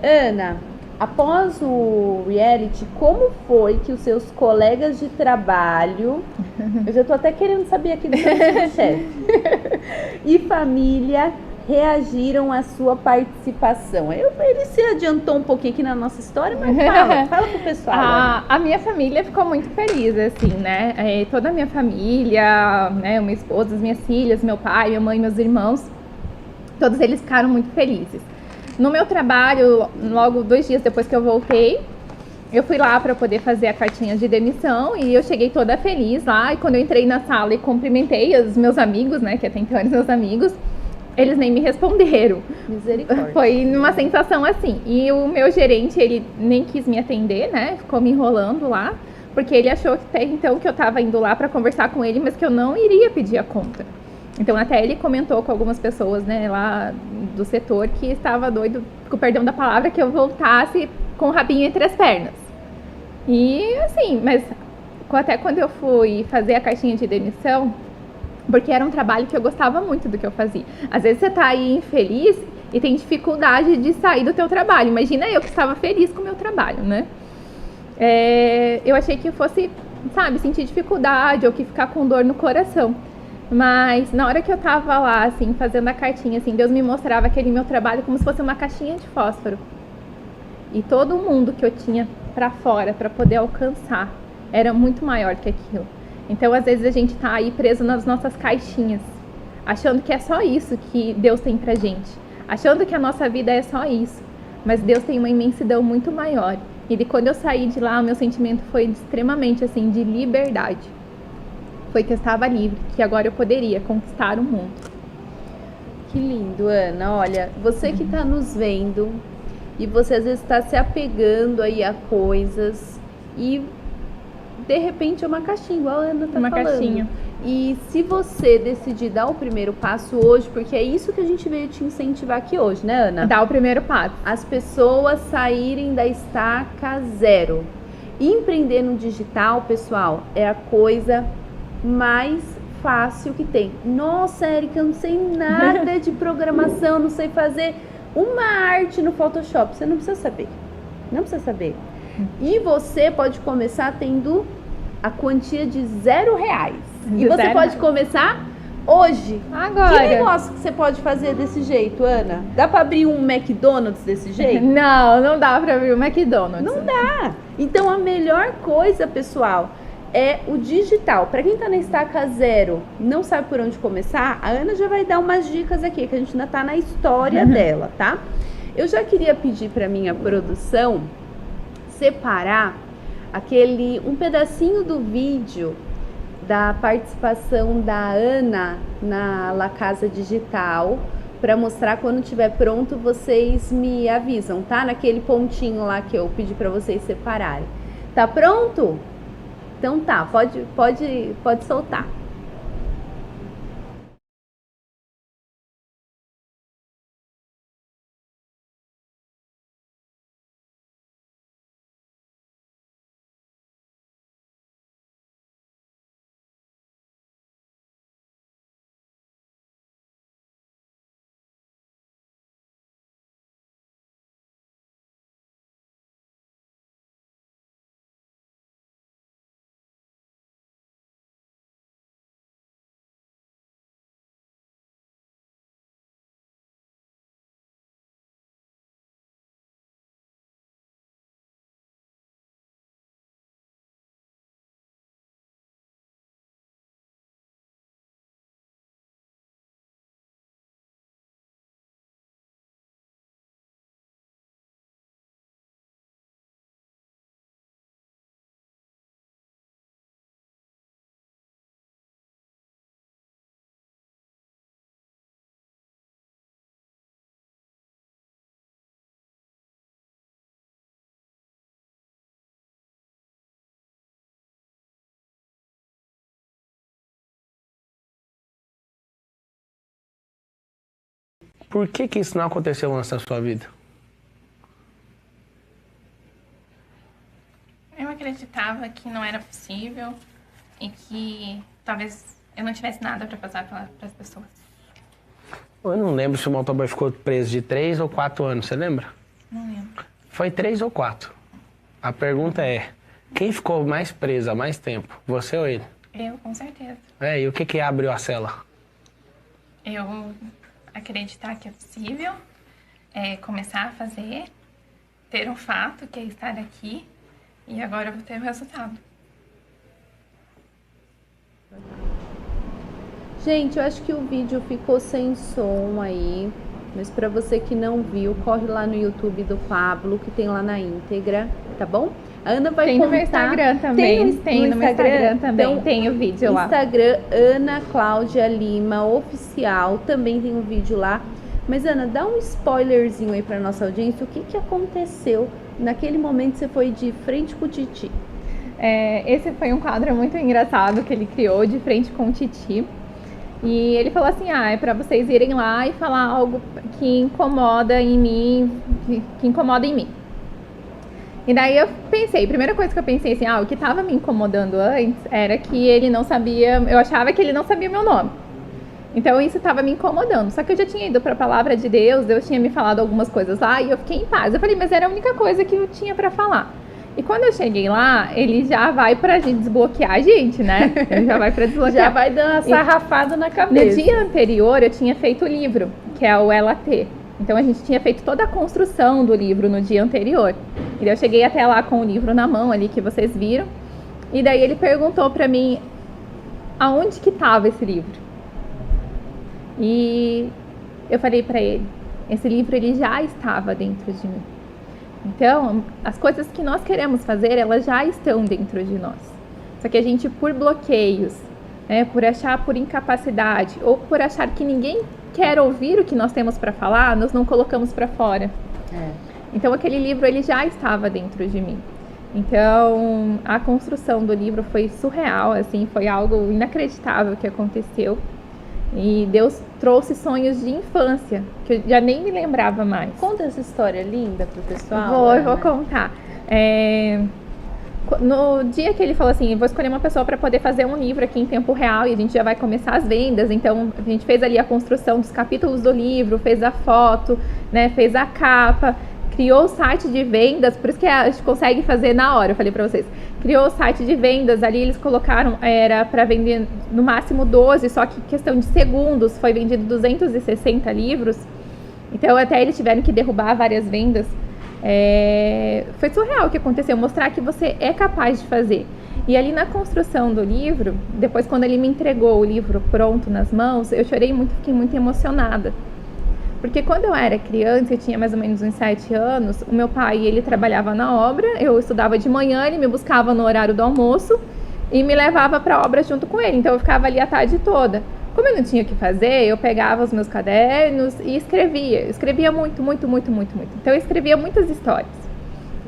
Ana, após o reality, como foi que os seus colegas de trabalho... Eu já tô até querendo saber aqui do seu chefe. E família reagiram à sua participação? Ele se adiantou um pouquinho aqui na nossa história, mas fala pro pessoal. A minha família ficou muito feliz, assim, né? Toda a minha família, né? Minha esposa, as minhas filhas, meu pai, minha mãe, meus irmãos, todos eles ficaram muito felizes. No meu trabalho, logo 2 dias depois que eu voltei, eu fui lá para poder fazer a cartinha de demissão e eu cheguei toda feliz lá. E quando eu entrei na sala e cumprimentei os meus amigos, né? Que até então eram meus amigos, eles nem me responderam. Misericórdia. Foi uma sensação assim. E o meu gerente, ele nem quis me atender, né? Ficou me enrolando lá, porque ele achou que até então que eu tava indo lá para conversar com ele, mas que eu não iria pedir a conta. Então até ele comentou com algumas pessoas, né, lá do setor, que estava doido, com o perdão da palavra, que eu voltasse com o rabinho entre as pernas. E assim, mas até quando eu fui fazer a cartinha de demissão, porque era um trabalho que eu gostava muito do que eu fazia. Às vezes você tá aí infeliz e tem dificuldade de sair do teu trabalho. Imagina eu que estava feliz com o meu trabalho, né? Eu achei que eu fosse, sabe, sentir dificuldade ou que ficar com dor no coração. Mas na hora que eu tava lá, assim, fazendo a cartinha, assim, Deus me mostrava aquele meu trabalho como se fosse uma caixinha de fósforo. E todo mundo que eu tinha pra fora, pra poder alcançar, era muito maior que aquilo. Então, às vezes, a gente tá aí preso nas nossas caixinhas, achando que é só isso que Deus tem pra gente, achando que a nossa vida é só isso. Mas Deus tem uma imensidão muito maior. E quando eu saí de lá, o meu sentimento foi extremamente, assim, de liberdade. Foi que eu estava livre, que agora eu poderia conquistar o mundo. Que lindo, Ana. Olha, você que tá nos vendo e você às vezes está se apegando aí a coisas e de repente é uma caixinha, igual a Ana tá uma falando. Caixinha. E se você decidir dar o primeiro passo hoje, porque é isso que a gente veio te incentivar aqui hoje, né, Ana? Dar o primeiro passo. As pessoas saírem da estaca zero. Empreender no digital, pessoal, é a coisa mais fácil que tem. Nossa, Érica, eu não sei nada de programação, não sei fazer uma arte no Photoshop. Você não precisa saber. Não precisa saber. E você pode começar tendo a quantia de R$0. E você pode começar hoje. Agora. Que negócio que você pode fazer desse jeito, Ana? Dá pra abrir um McDonald's desse jeito? Não dá pra abrir um McDonald's. Não dá. Então a melhor coisa, pessoal, é o digital. Para quem tá na estaca zero, não sabe por onde começar, a Ana já vai dar umas dicas aqui, que a gente ainda tá na história dela, tá? Eu já queria pedir para minha produção separar um pedacinho do vídeo da participação da Ana na La Casa Digital, para mostrar. Quando estiver pronto, vocês me avisam, tá? Naquele pontinho lá que eu pedi para vocês separarem. Tá pronto? Então tá, pode soltar. Por que isso não aconteceu antes na sua vida? Eu acreditava que não era possível e que talvez eu não tivesse nada para passar para as pessoas. Eu não lembro se o motoboy ficou preso de 3 ou 4 anos, você lembra? Não lembro. Foi 3 ou 4. A pergunta é, quem ficou mais preso há mais tempo, você ou ele? Eu, com certeza. E o que abriu a cela? Eu acreditar que é possível, começar a fazer, ter um fato, que é estar aqui, e agora eu vou ter o resultado. Gente, eu acho que o vídeo ficou sem som aí, mas para você que não viu, corre lá no YouTube do Pablo, que tem lá na íntegra, tá bom? A Ana vai tem contar... no meu Instagram também, tem no meu Instagram também, então, tem o vídeo lá. Instagram, Ana Cláudia Lima Oficial, também tem um vídeo lá. Mas Ana, dá um spoilerzinho aí pra nossa audiência, o que aconteceu naquele momento que você foi de frente com o Titi? Esse foi um quadro muito engraçado que ele criou, de frente com o Titi. E ele falou assim, é pra vocês irem lá e falar algo que incomoda em mim, que incomoda em mim. E daí eu pensei, a primeira coisa que eu pensei assim, o que tava me incomodando antes era que ele não sabia, eu achava que ele não sabia meu nome. Então isso tava me incomodando. Só que eu já tinha ido pra palavra de Deus tinha me falado algumas coisas lá e eu fiquei em paz. Eu falei, mas era a única coisa que eu tinha pra falar. E quando eu cheguei lá, ele já vai pra gente desbloquear a gente, né? Ele já vai pra desbloquear. Já vai dando uma sarrafada na cabeça. No dia anterior eu tinha feito o livro, que é o Ela T. Então a gente tinha feito toda a construção do livro no dia anterior. E daí eu cheguei até lá com o livro na mão ali, que vocês viram. E daí ele perguntou pra mim aonde que tava esse livro. E eu falei pra ele, esse livro ele já estava dentro de mim. Então, as coisas que nós queremos fazer, elas já estão dentro de nós. Só que a gente, por bloqueios, por achar por incapacidade, ou por achar que ninguém quer ouvir o que nós temos para falar, nós não colocamos para fora. Então, aquele livro, ele já estava dentro de mim. Então, a construção do livro foi surreal, assim, foi algo inacreditável que aconteceu. E Deus trouxe sonhos de infância, que eu já nem me lembrava mais. Conta essa história linda pro pessoal. Eu vou contar. No dia que ele falou assim, vou escolher uma pessoa para poder fazer um livro aqui em tempo real e a gente já vai começar as vendas. Então, a gente fez ali a construção dos capítulos do livro, fez a foto, né, fez a capa, criou o site de vendas, por isso que a gente consegue fazer na hora, eu falei pra vocês. Criou o site de vendas, ali eles colocaram, era pra vender no máximo 12, só que questão de segundos, foi vendido 260 livros. Então até eles tiveram que derrubar várias vendas. Foi surreal o que aconteceu, mostrar que você é capaz de fazer. E ali na construção do livro, depois quando ele me entregou o livro pronto nas mãos, eu chorei muito, fiquei muito emocionada. Porque quando eu era criança, eu tinha mais ou menos uns 7 anos, o meu pai, ele trabalhava na obra, eu estudava de manhã, ele me buscava no horário do almoço, e me levava para a obra junto com ele. Então eu ficava ali a tarde toda. Como eu não tinha o que fazer, eu pegava os meus cadernos e escrevia. Eu escrevia muito. Então eu escrevia muitas histórias.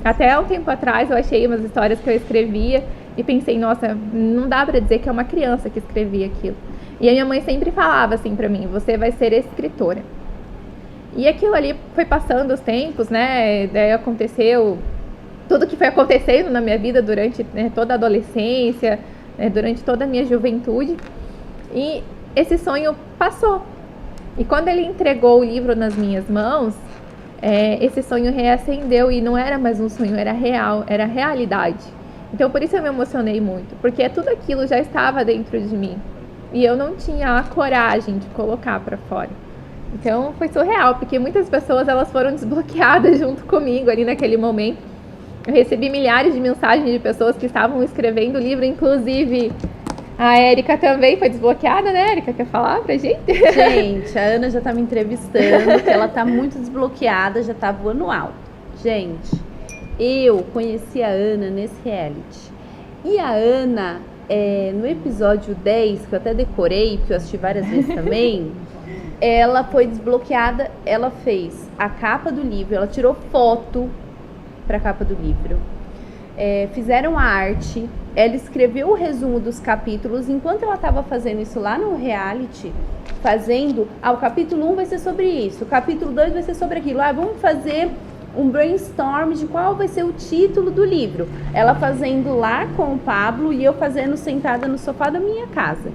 Até um tempo atrás eu achei umas histórias que eu escrevia e pensei, nossa, não dá para dizer que é uma criança que escrevia aquilo. E a minha mãe sempre falava assim para mim, você vai ser escritora. E aquilo ali foi passando os tempos, né? Daí aconteceu tudo que foi acontecendo na minha vida durante, né, toda a adolescência, né, durante toda a minha juventude. E esse sonho passou. E quando ele entregou o livro nas minhas mãos, esse sonho reacendeu e não era mais um sonho, era real, era realidade. Então por isso eu me emocionei muito, porque tudo aquilo já estava dentro de mim e eu não tinha a coragem de colocar para fora. Então foi surreal, porque muitas pessoas elas foram desbloqueadas junto comigo ali naquele momento. Eu recebi milhares de mensagens de pessoas que estavam escrevendo o livro, inclusive a Érica também foi desbloqueada, né, Érica? Quer falar pra gente? Gente, a Ana já tá me entrevistando, que ela tá muito desbloqueada, já tá voando alto. Gente, eu conheci a Ana nesse reality. E a Ana, no episódio 10, que eu até decorei, porque eu assisti várias vezes também, ela foi desbloqueada, ela fez a capa do livro, ela tirou foto pra capa do livro. Fizeram a arte, ela escreveu o resumo dos capítulos, enquanto ela estava fazendo isso lá no reality, o capítulo 1 vai ser sobre isso, o capítulo 2 vai ser sobre aquilo, vamos fazer um brainstorm de qual vai ser o título do livro. Ela fazendo lá com o Pablo e eu fazendo sentada no sofá da minha casa.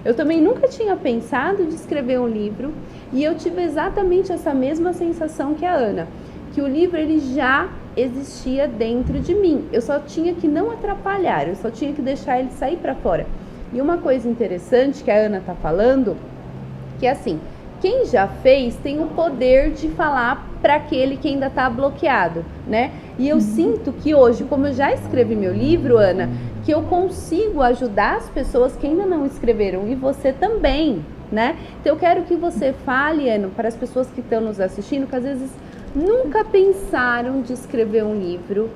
Eu também nunca tinha pensado de escrever um livro e eu tive exatamente essa mesma sensação que a Ana, que o livro ele já existia dentro de mim, eu só tinha que não atrapalhar, eu só tinha que deixar ele sair para fora. E uma coisa interessante que a Ana tá falando, que é assim, quem já fez tem o poder de falar para aquele que ainda tá bloqueado, né? E eu sinto que hoje, como eu já escrevi meu livro, Ana, que eu consigo ajudar as pessoas que ainda não escreveram, e você também, né? Então eu quero que você fale, Ana, para as pessoas que estão nos assistindo, que às vezes nunca pensaram de escrever um livro,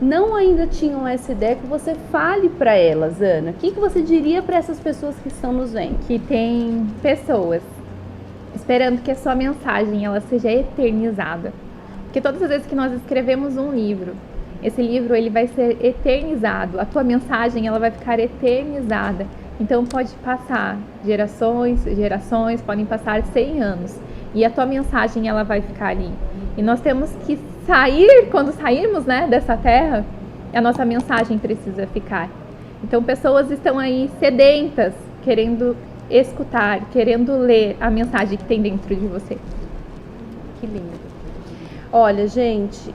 não ainda tinham essa ideia, que você fale para elas, Ana. O que você diria para essas pessoas que estão nos vendo? Que tem pessoas esperando que a sua mensagem ela seja eternizada. Porque todas as vezes que nós escrevemos um livro, esse livro ele vai ser eternizado, a tua mensagem ela vai ficar eternizada. Então pode passar gerações, podem passar 100 anos. E a tua mensagem ela vai ficar ali. E nós temos que sair, quando sairmos, né, dessa terra, a nossa mensagem precisa ficar. Então pessoas estão aí sedentas, querendo escutar, querendo ler a mensagem que tem dentro de você. Que lindo. Olha, gente,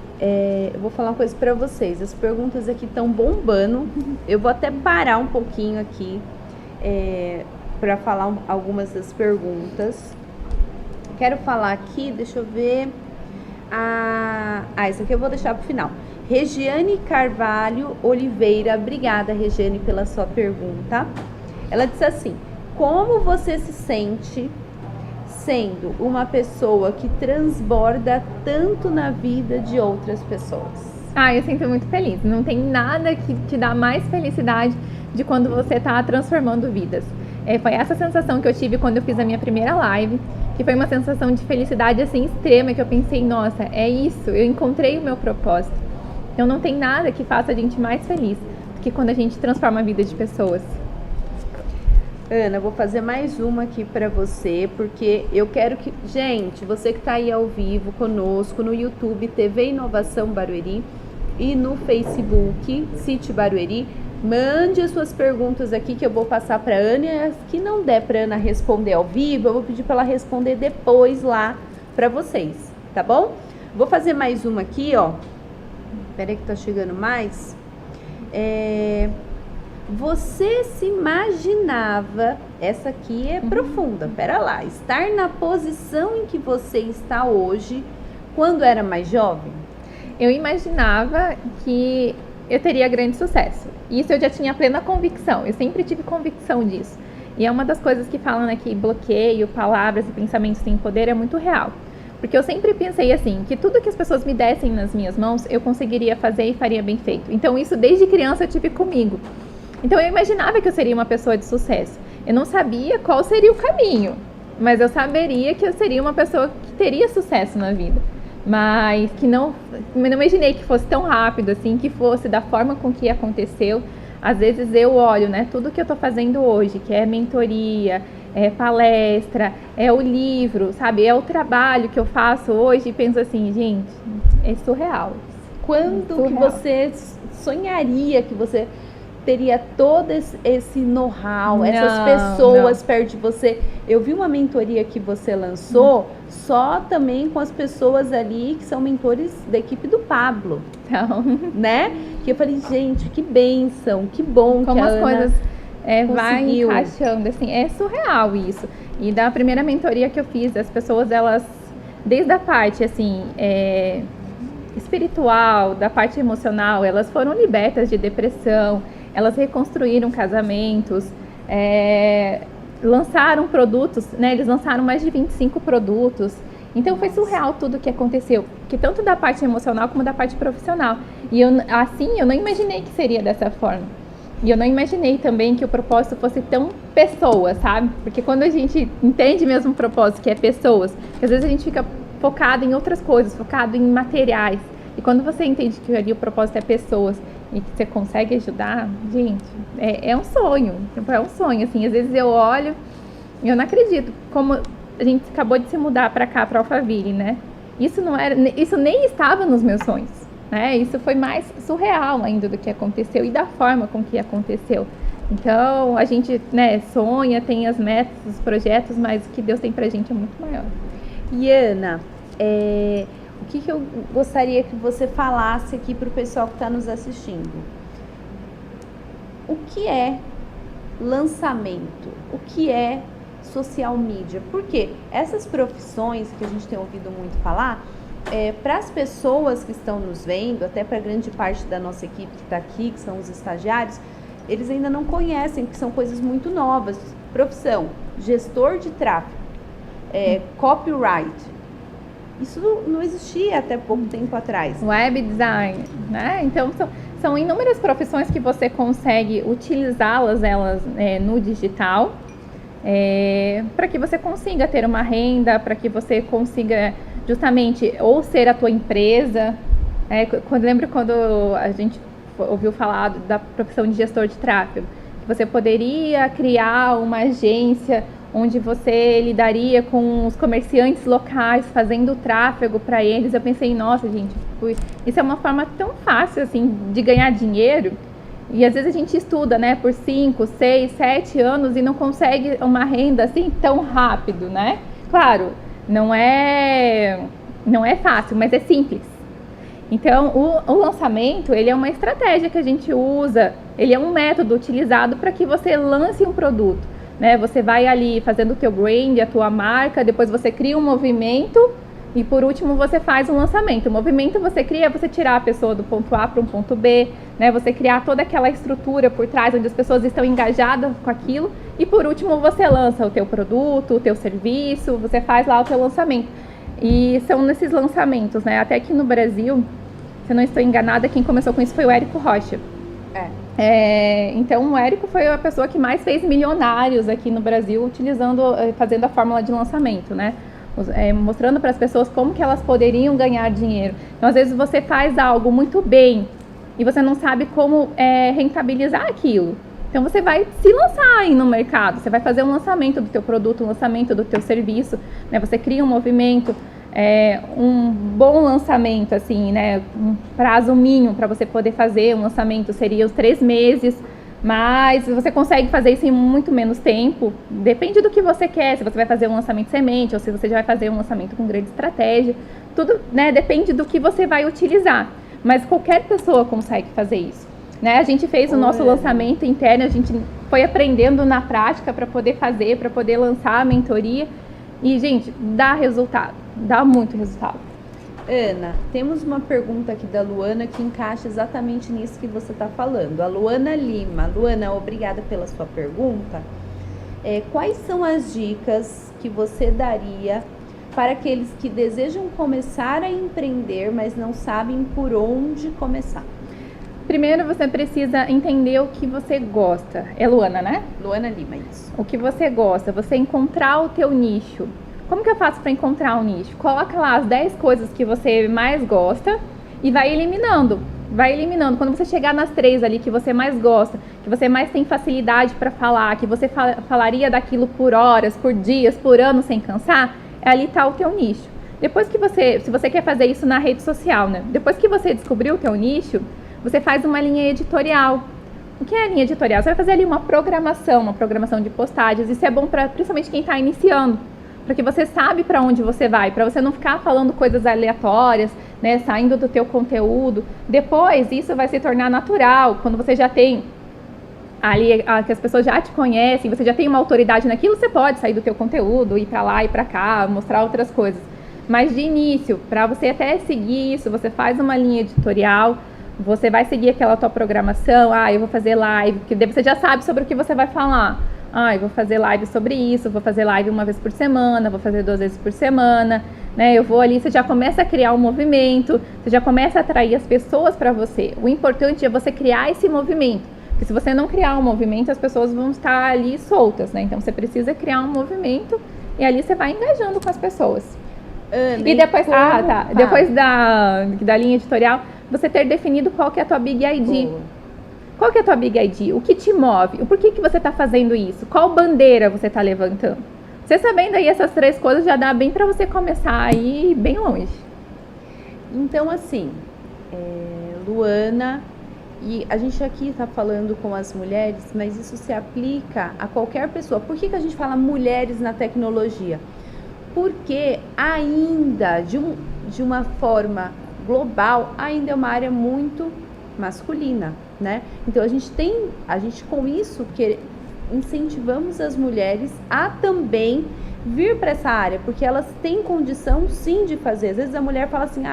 eu vou falar uma coisa para vocês. As perguntas aqui estão bombando. Eu vou até parar um pouquinho aqui para falar algumas das perguntas. Quero falar aqui, deixa eu ver. Isso aqui eu vou deixar para o final. Regiane Carvalho Oliveira, obrigada, Regiane, pela sua pergunta. Ela disse assim: como você se sente sendo uma pessoa que transborda tanto na vida de outras pessoas? Eu sinto muito feliz. Não tem nada que te dá mais felicidade de quando você está transformando vidas. Foi essa sensação que eu tive quando eu fiz a minha primeira live, que foi uma sensação de felicidade assim extrema, que eu pensei, nossa, é isso, eu encontrei o meu propósito. Então não tem nada que faça a gente mais feliz do que quando a gente transforma a vida de pessoas. Ana, vou fazer mais uma aqui para você, porque eu quero que... Gente, você que está aí ao vivo conosco no YouTube, TV Inovação Barueri, e no Facebook, City Barueri, mande as suas perguntas aqui que eu vou passar para a Ana, e as que não der para a Ana responder ao vivo, eu vou pedir para ela responder depois lá para vocês, tá bom? Vou fazer mais uma aqui, ó. Espera aí que tá chegando mais. Você se imaginava, essa aqui é profunda, pera lá, estar na posição em que você está hoje, quando era mais jovem? Eu imaginava que eu teria grande sucesso. Isso eu já tinha plena convicção, eu sempre tive convicção disso. E é uma das coisas que falam aqui, bloqueio, palavras e pensamentos têm poder, é muito real. Porque eu sempre pensei assim, que tudo que as pessoas me dessem nas minhas mãos, eu conseguiria fazer e faria bem feito. Então isso desde criança eu tive comigo. Então eu imaginava que eu seria uma pessoa de sucesso. Eu não sabia qual seria o caminho, mas eu saberia que eu seria uma pessoa que teria sucesso na vida. Mas que não imaginei que fosse tão rápido assim, que fosse da forma com que aconteceu. Às vezes eu olho, né, tudo que eu tô fazendo hoje, que é mentoria, é palestra, é o livro, sabe? É o trabalho que eu faço hoje e penso assim, gente, é surreal. Quando Surreal. que você sonharia que você teria todo esse know-how, essas pessoas perto de você? Eu vi uma mentoria que você lançou só também com as pessoas ali que são mentores da equipe do Pablo, Então, né? Que eu falei, gente, que bênção, que bom como que a as Ana coisas vai conseguiu. encaixando, assim, é surreal isso. E da primeira mentoria que eu fiz, as pessoas, elas, desde a parte, assim, espiritual, da parte emocional, elas foram libertas de depressão, elas reconstruíram casamentos, lançaram produtos, né? Eles lançaram mais de 25 produtos. Então foi surreal tudo o que aconteceu, que tanto da parte emocional como da parte profissional. E eu não imaginei que seria dessa forma. E eu não imaginei também que o propósito fosse tão pessoa, sabe? Porque quando a gente entende mesmo o propósito, que é pessoas, que às vezes a gente fica focado em outras coisas, focado em materiais. E quando você entende que ali o propósito é pessoas e que você consegue ajudar, gente, é um sonho. É um sonho, assim. Às vezes eu olho e eu não acredito como a gente acabou de se mudar para cá, para Alphaville, né? Isso nem estava nos meus sonhos, né? Isso foi mais surreal ainda do que aconteceu e da forma com que aconteceu. Então, a gente, né, sonha, tem as metas, os projetos, mas o que Deus tem pra gente é muito maior. E Ana, o que eu gostaria que você falasse aqui para o pessoal que está nos assistindo? O que é lançamento? O que é social media? Porque essas profissões que a gente tem ouvido muito falar, para as pessoas que estão nos vendo, até para grande parte da nossa equipe que está aqui, que são os estagiários, eles ainda não conhecem, que são coisas muito novas. Profissão, gestor de tráfego, copyright. Isso não existia até pouco tempo atrás. Web design, né? Então, são inúmeras profissões que você consegue utilizá-las no digital, para que você consiga ter uma renda, para que você consiga justamente ou ser a tua empresa. Lembro quando a gente ouviu falar da profissão de gestor de tráfego, que você poderia criar uma agência onde você lidaria com os comerciantes locais, fazendo tráfego para eles. Eu pensei, nossa, gente, isso é uma forma tão fácil assim de ganhar dinheiro. E às vezes a gente estuda, né, por 5, 6, 7 anos e não consegue uma renda assim tão rápido, né? Claro, não é fácil, mas é simples. Então, o lançamento, ele é uma estratégia que a gente usa, ele é um método utilizado para que você lance um produto, né? Você vai ali fazendo o teu brand, a tua marca, depois você cria um movimento e por último você faz um lançamento. O movimento você cria, você tirar a pessoa do ponto A para um ponto B, né? Você criar toda aquela estrutura por trás onde as pessoas estão engajadas com aquilo e por último você lança o teu produto, o teu serviço, você faz lá o teu lançamento. E são nesses lançamentos, né? Até aqui no Brasil, se eu não estou enganada, quem começou com isso foi o Érico Rocha. Então o Érico foi a pessoa que mais fez milionários aqui no Brasil fazendo a fórmula de lançamento, né? Mostrando para as pessoas como que elas poderiam ganhar dinheiro. Então às vezes você faz algo muito bem e você não sabe como rentabilizar aquilo. Então você vai se lançar aí no mercado, você vai fazer um lançamento do teu produto, um lançamento do teu serviço, né? Você cria um movimento, um bom lançamento, assim, né? Um prazo mínimo para você poder fazer um lançamento seria os 3 meses, mas você consegue fazer isso em muito menos tempo, depende do que você quer, se você vai fazer um lançamento semente ou se você já vai fazer um lançamento com grande estratégia, tudo, né? Depende do que você vai utilizar, mas qualquer pessoa consegue fazer isso, né? A gente fez o nosso lançamento interno, a gente foi aprendendo na prática para poder fazer, para poder lançar a mentoria e, gente, dá resultado, dá muito resultado. Ana, temos uma pergunta aqui da Luana que encaixa exatamente nisso que você está falando. A Luana Lima. Luana, obrigada pela sua pergunta. Quais são as dicas que você daria para aqueles que desejam começar a empreender, mas não sabem por onde começar? Primeiro você precisa entender o que você gosta. É Luana, né? Luana Lima, isso. O que você gosta, você encontrar o teu nicho. Como que eu faço para encontrar um nicho? Coloca lá as 10 coisas que você mais gosta e vai eliminando. Vai eliminando. Quando você chegar nas 3 ali que você mais gosta, que você mais tem facilidade para falar, que você falaria daquilo por horas, por dias, por anos sem cansar, ali está o teu nicho. Depois que se você quer fazer isso na rede social, né? Depois que você descobriu o teu nicho, você faz uma linha editorial. O que é a linha editorial? Você vai fazer ali uma programação de postagens. Isso é bom para principalmente quem está iniciando, porque você sabe para onde você vai, para você não ficar falando coisas aleatórias, né, saindo do teu conteúdo. Depois, isso vai se tornar natural, quando você já tem ali, que as pessoas já te conhecem, você já tem uma autoridade naquilo, você pode sair do teu conteúdo, ir para lá e para cá, mostrar outras coisas. Mas de início, para você até seguir isso, você faz uma linha editorial, você vai seguir aquela tua programação, eu vou fazer live, porque daí você já sabe sobre o que você vai falar. Eu vou fazer live sobre isso, vou fazer live uma vez por semana, vou fazer 2 vezes por semana, né? Eu vou ali, você já começa a criar um movimento, você já começa a atrair as pessoas para você. O importante é você criar esse movimento, porque se você não criar um movimento, as pessoas vão estar ali soltas, né? Então você precisa criar um movimento e ali você vai engajando com as pessoas. Ana, E depois, depois da linha editorial, você ter definido qual que é a tua Big ID. Boa. Qual que é a tua Big ID? O que te move? O porquê que você está fazendo isso? Qual bandeira você está levantando? Você sabendo aí essas 3 coisas já dá bem para você começar a ir bem longe. Então, assim, Luana, e a gente aqui está falando com as mulheres, mas isso se aplica a qualquer pessoa. Por que a gente fala mulheres na tecnologia? Porque ainda, de uma forma global, ainda é uma área muito masculina, né? Então a gente com isso incentivamos as mulheres a também vir para essa área, porque elas têm condição sim de fazer. Às vezes a mulher fala assim,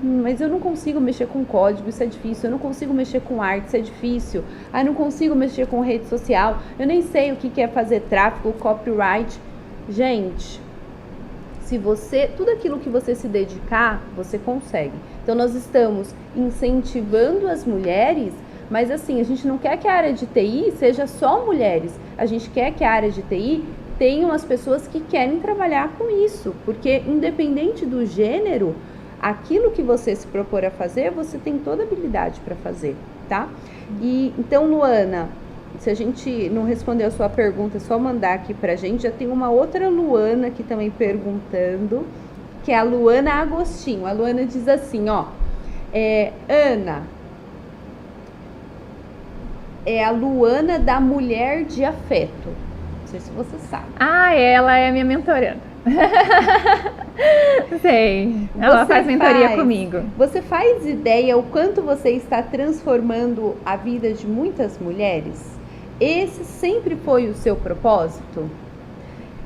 mas eu não consigo mexer com código, isso é difícil, eu não consigo mexer com arte, isso é difícil, eu não consigo mexer com rede social, eu nem sei o que é fazer tráfego, copyright. Gente, tudo aquilo que você se dedicar, você consegue. Então nós estamos incentivando as mulheres, mas assim, a gente não quer que a área de TI seja só mulheres, a gente quer que a área de TI tenham as pessoas que querem trabalhar com isso, porque independente do gênero, aquilo que você se propor a fazer, você tem toda a habilidade para fazer, tá? E então, Luana, se a gente não respondeu a sua pergunta, é só mandar aqui pra gente. Já tem uma outra Luana aqui também perguntando, que é a Luana Agostinho. A Luana diz assim, Ana, é a Luana da Mulher de Afeto. Não sei se você sabe. Ela é a minha mentoranda. Sei, ela faz mentoria comigo. Você faz ideia o quanto você está transformando a vida de muitas mulheres? Esse sempre foi o seu propósito?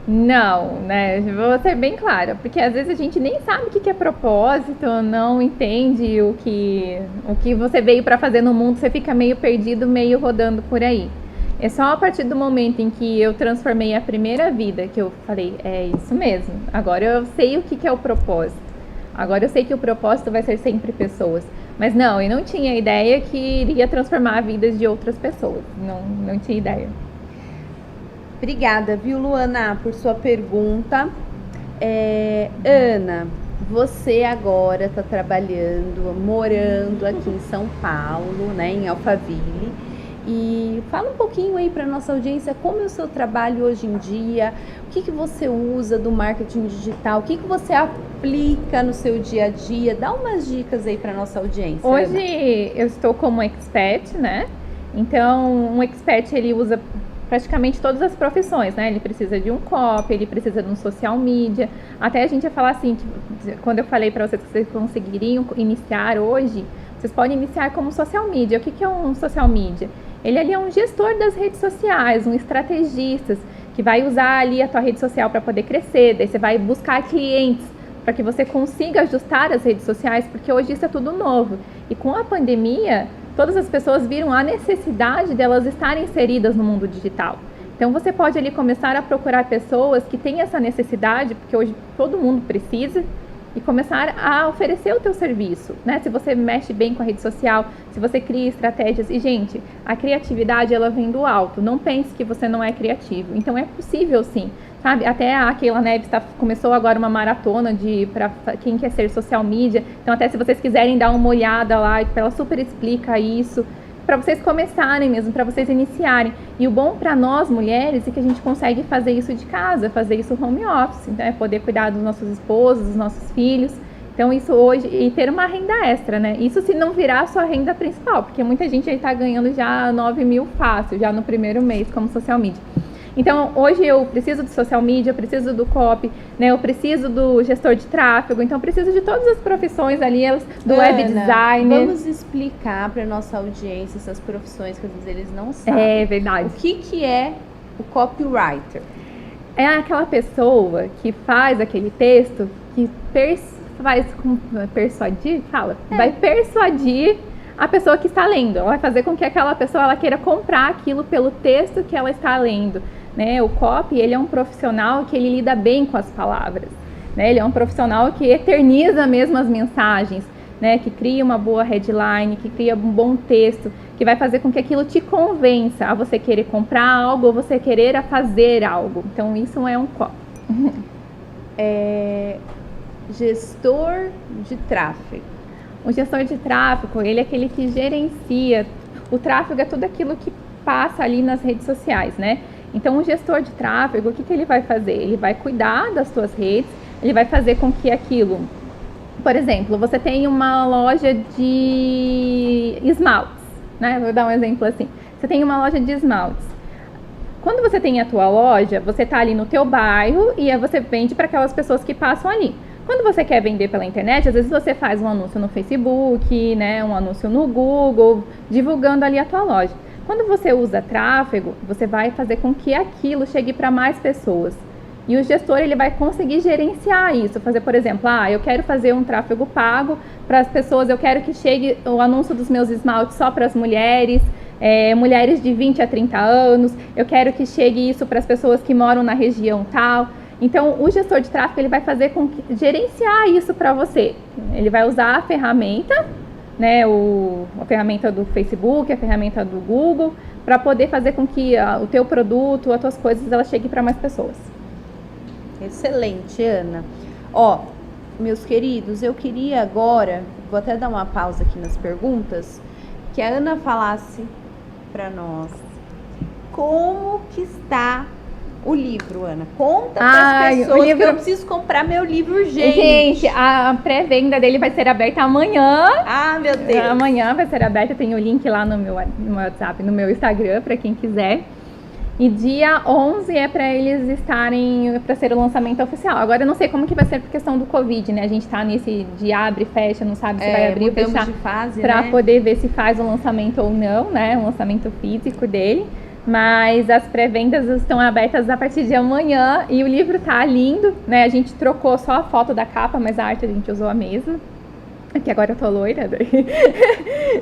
Não, né? Vou ser bem clara, porque às vezes a gente nem sabe o que é propósito, não entende o que você veio para fazer no mundo, você fica meio perdido, meio rodando por aí. É só a partir do momento em que eu transformei a primeira vida que eu falei, é isso mesmo, agora eu sei o que é o propósito. Agora eu sei que o propósito vai ser sempre pessoas. Mas não, eu não tinha ideia que iria transformar vidas de outras pessoas. Não tinha ideia. Obrigada, viu, Luana, por sua pergunta. Ana, você agora está trabalhando, morando aqui em São Paulo, né, em Alphaville. E fala um pouquinho aí para nossa audiência como é o seu trabalho hoje em dia, o que você usa do marketing digital, o que você aplica no seu dia a dia, dá umas dicas aí para nossa audiência. Hoje Ana. Eu estou como expert, né? Então um expert ele usa praticamente todas as profissões, né? Ele precisa de um copy, ele precisa de um social media. Até a gente ia falar assim, que, quando eu falei para vocês que vocês conseguiriam iniciar hoje, vocês podem iniciar como social media. O que é um social media? Ele ali é um gestor das redes sociais, um estrategista que vai usar ali a tua rede social para poder crescer. Daí você vai buscar clientes para que você consiga ajustar as redes sociais, porque hoje isso é tudo novo. E com a pandemia, todas as pessoas viram a necessidade delas estarem inseridas no mundo digital. Então você pode ali começar a procurar pessoas que têm essa necessidade, porque hoje todo mundo precisa, e começar a oferecer o teu serviço, né? Se você mexe bem com a rede social, se você cria estratégias. E, gente, a criatividade, ela vem do alto. Não pense que você não é criativo. Então, é possível, sim. Sabe? Até a Keila Neves começou agora uma maratona para quem quer ser social media. Então, até se vocês quiserem dar uma olhada lá, ela super explica isso, para vocês começarem mesmo, para vocês iniciarem. E o bom para nós mulheres é que a gente consegue fazer isso de casa, fazer isso home office, né? Poder cuidar dos nossos esposos, dos nossos filhos. Então, isso hoje, e ter uma renda extra, né? Isso se não virar a sua renda principal, porque muita gente aí tá ganhando já 9 mil fácil, já no primeiro mês como social media. Então, hoje eu preciso de social media, eu preciso do copy, né? Eu preciso do gestor de tráfego, então eu preciso de todas as profissões ali, do web designer. Vamos explicar para nossa audiência essas profissões que às vezes eles não sabem. É verdade. O que é o copywriter? É aquela pessoa que faz aquele texto, que vai persuadir a pessoa que está lendo. Ela vai fazer com que aquela pessoa ela queira comprar aquilo pelo texto que ela está lendo. Né? O copy, ele é um profissional que ele lida bem com as palavras, né? Ele é um profissional que eterniza mesmo as mensagens, né? Que cria uma boa headline, que cria um bom texto, que vai fazer com que aquilo te convença a você querer comprar algo ou você querer a fazer algo. Então, isso é um copy. Gestor de tráfego. O gestor de tráfego, ele é aquele que gerencia. O tráfego é tudo aquilo que passa ali nas redes sociais, né? Então, o gestor de tráfego, o que ele vai fazer? Ele vai cuidar das suas redes, ele vai fazer com que aquilo... Por exemplo, você tem uma loja de esmaltes, né? Vou dar um exemplo assim. Você tem uma loja de esmaltes. Quando você tem a tua loja, você está ali no teu bairro e aí você vende para aquelas pessoas que passam ali. Quando você quer vender pela internet, às vezes você faz um anúncio no Facebook, né? Um anúncio no Google, divulgando ali a tua loja. Quando você usa tráfego, você vai fazer com que aquilo chegue para mais pessoas. E o gestor, ele vai conseguir gerenciar isso. Fazer, por exemplo, eu quero fazer um tráfego pago para as pessoas, eu quero que chegue o anúncio dos meus esmaltes só para as mulheres, mulheres de 20 a 30 anos, eu quero que chegue isso para as pessoas que moram na região tal. Então, o gestor de tráfego, ele vai fazer com que gerenciar isso para você. Ele vai usar a ferramenta, né, a ferramenta do Facebook, a ferramenta do Google, para poder fazer com que o teu produto, as tuas coisas, elas cheguem para mais pessoas. Excelente, Ana. Ó, meus queridos, eu queria agora, vou até dar uma pausa aqui nas perguntas, que a Ana falasse para nós como que está o livro, Ana. Conta para as pessoas que eu preciso comprar meu livro urgente. Gente, a pré-venda dele vai ser aberta amanhã. Ah, meu Deus. Amanhã vai ser aberta, tem o link lá no meu WhatsApp, no meu Instagram, para quem quiser. E dia 11 é para eles estarem, para ser o lançamento oficial. Agora eu não sei como que vai ser por questão do Covid, né? A gente tá nesse de abre e fecha, não sabe se vai abrir ou fechar. De fase, para né? Poder ver se faz o lançamento ou não, né? O lançamento físico dele. Mas as pré-vendas estão abertas a partir de amanhã e o livro tá lindo, né? A gente trocou só a foto da capa, mas a arte a gente usou a mesma. Aqui agora eu tô loira,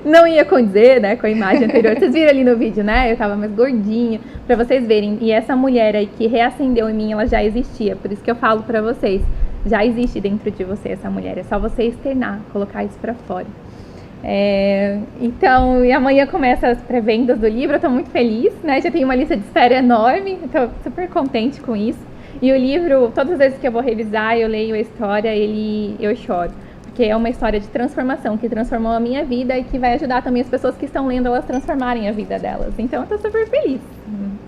não ia condizer, né, com a imagem anterior. Vocês viram ali no vídeo, né? Eu tava mais gordinha, pra vocês verem. E essa mulher aí que reacendeu em mim, ela já existia. Por isso que eu falo pra vocês, já existe dentro de você essa mulher. É só você externar, colocar isso pra fora. Então, e amanhã começa as pré-vendas do livro. Eu tô muito feliz, né? Já tenho uma lista de espera enorme, tô super contente com isso. E o livro, todas as vezes que eu vou revisar, eu leio a história, eu choro. Porque é uma história de transformação, que transformou a minha vida e que vai ajudar também as pessoas que estão lendo, elas transformarem a vida delas. Então, eu tô super feliz.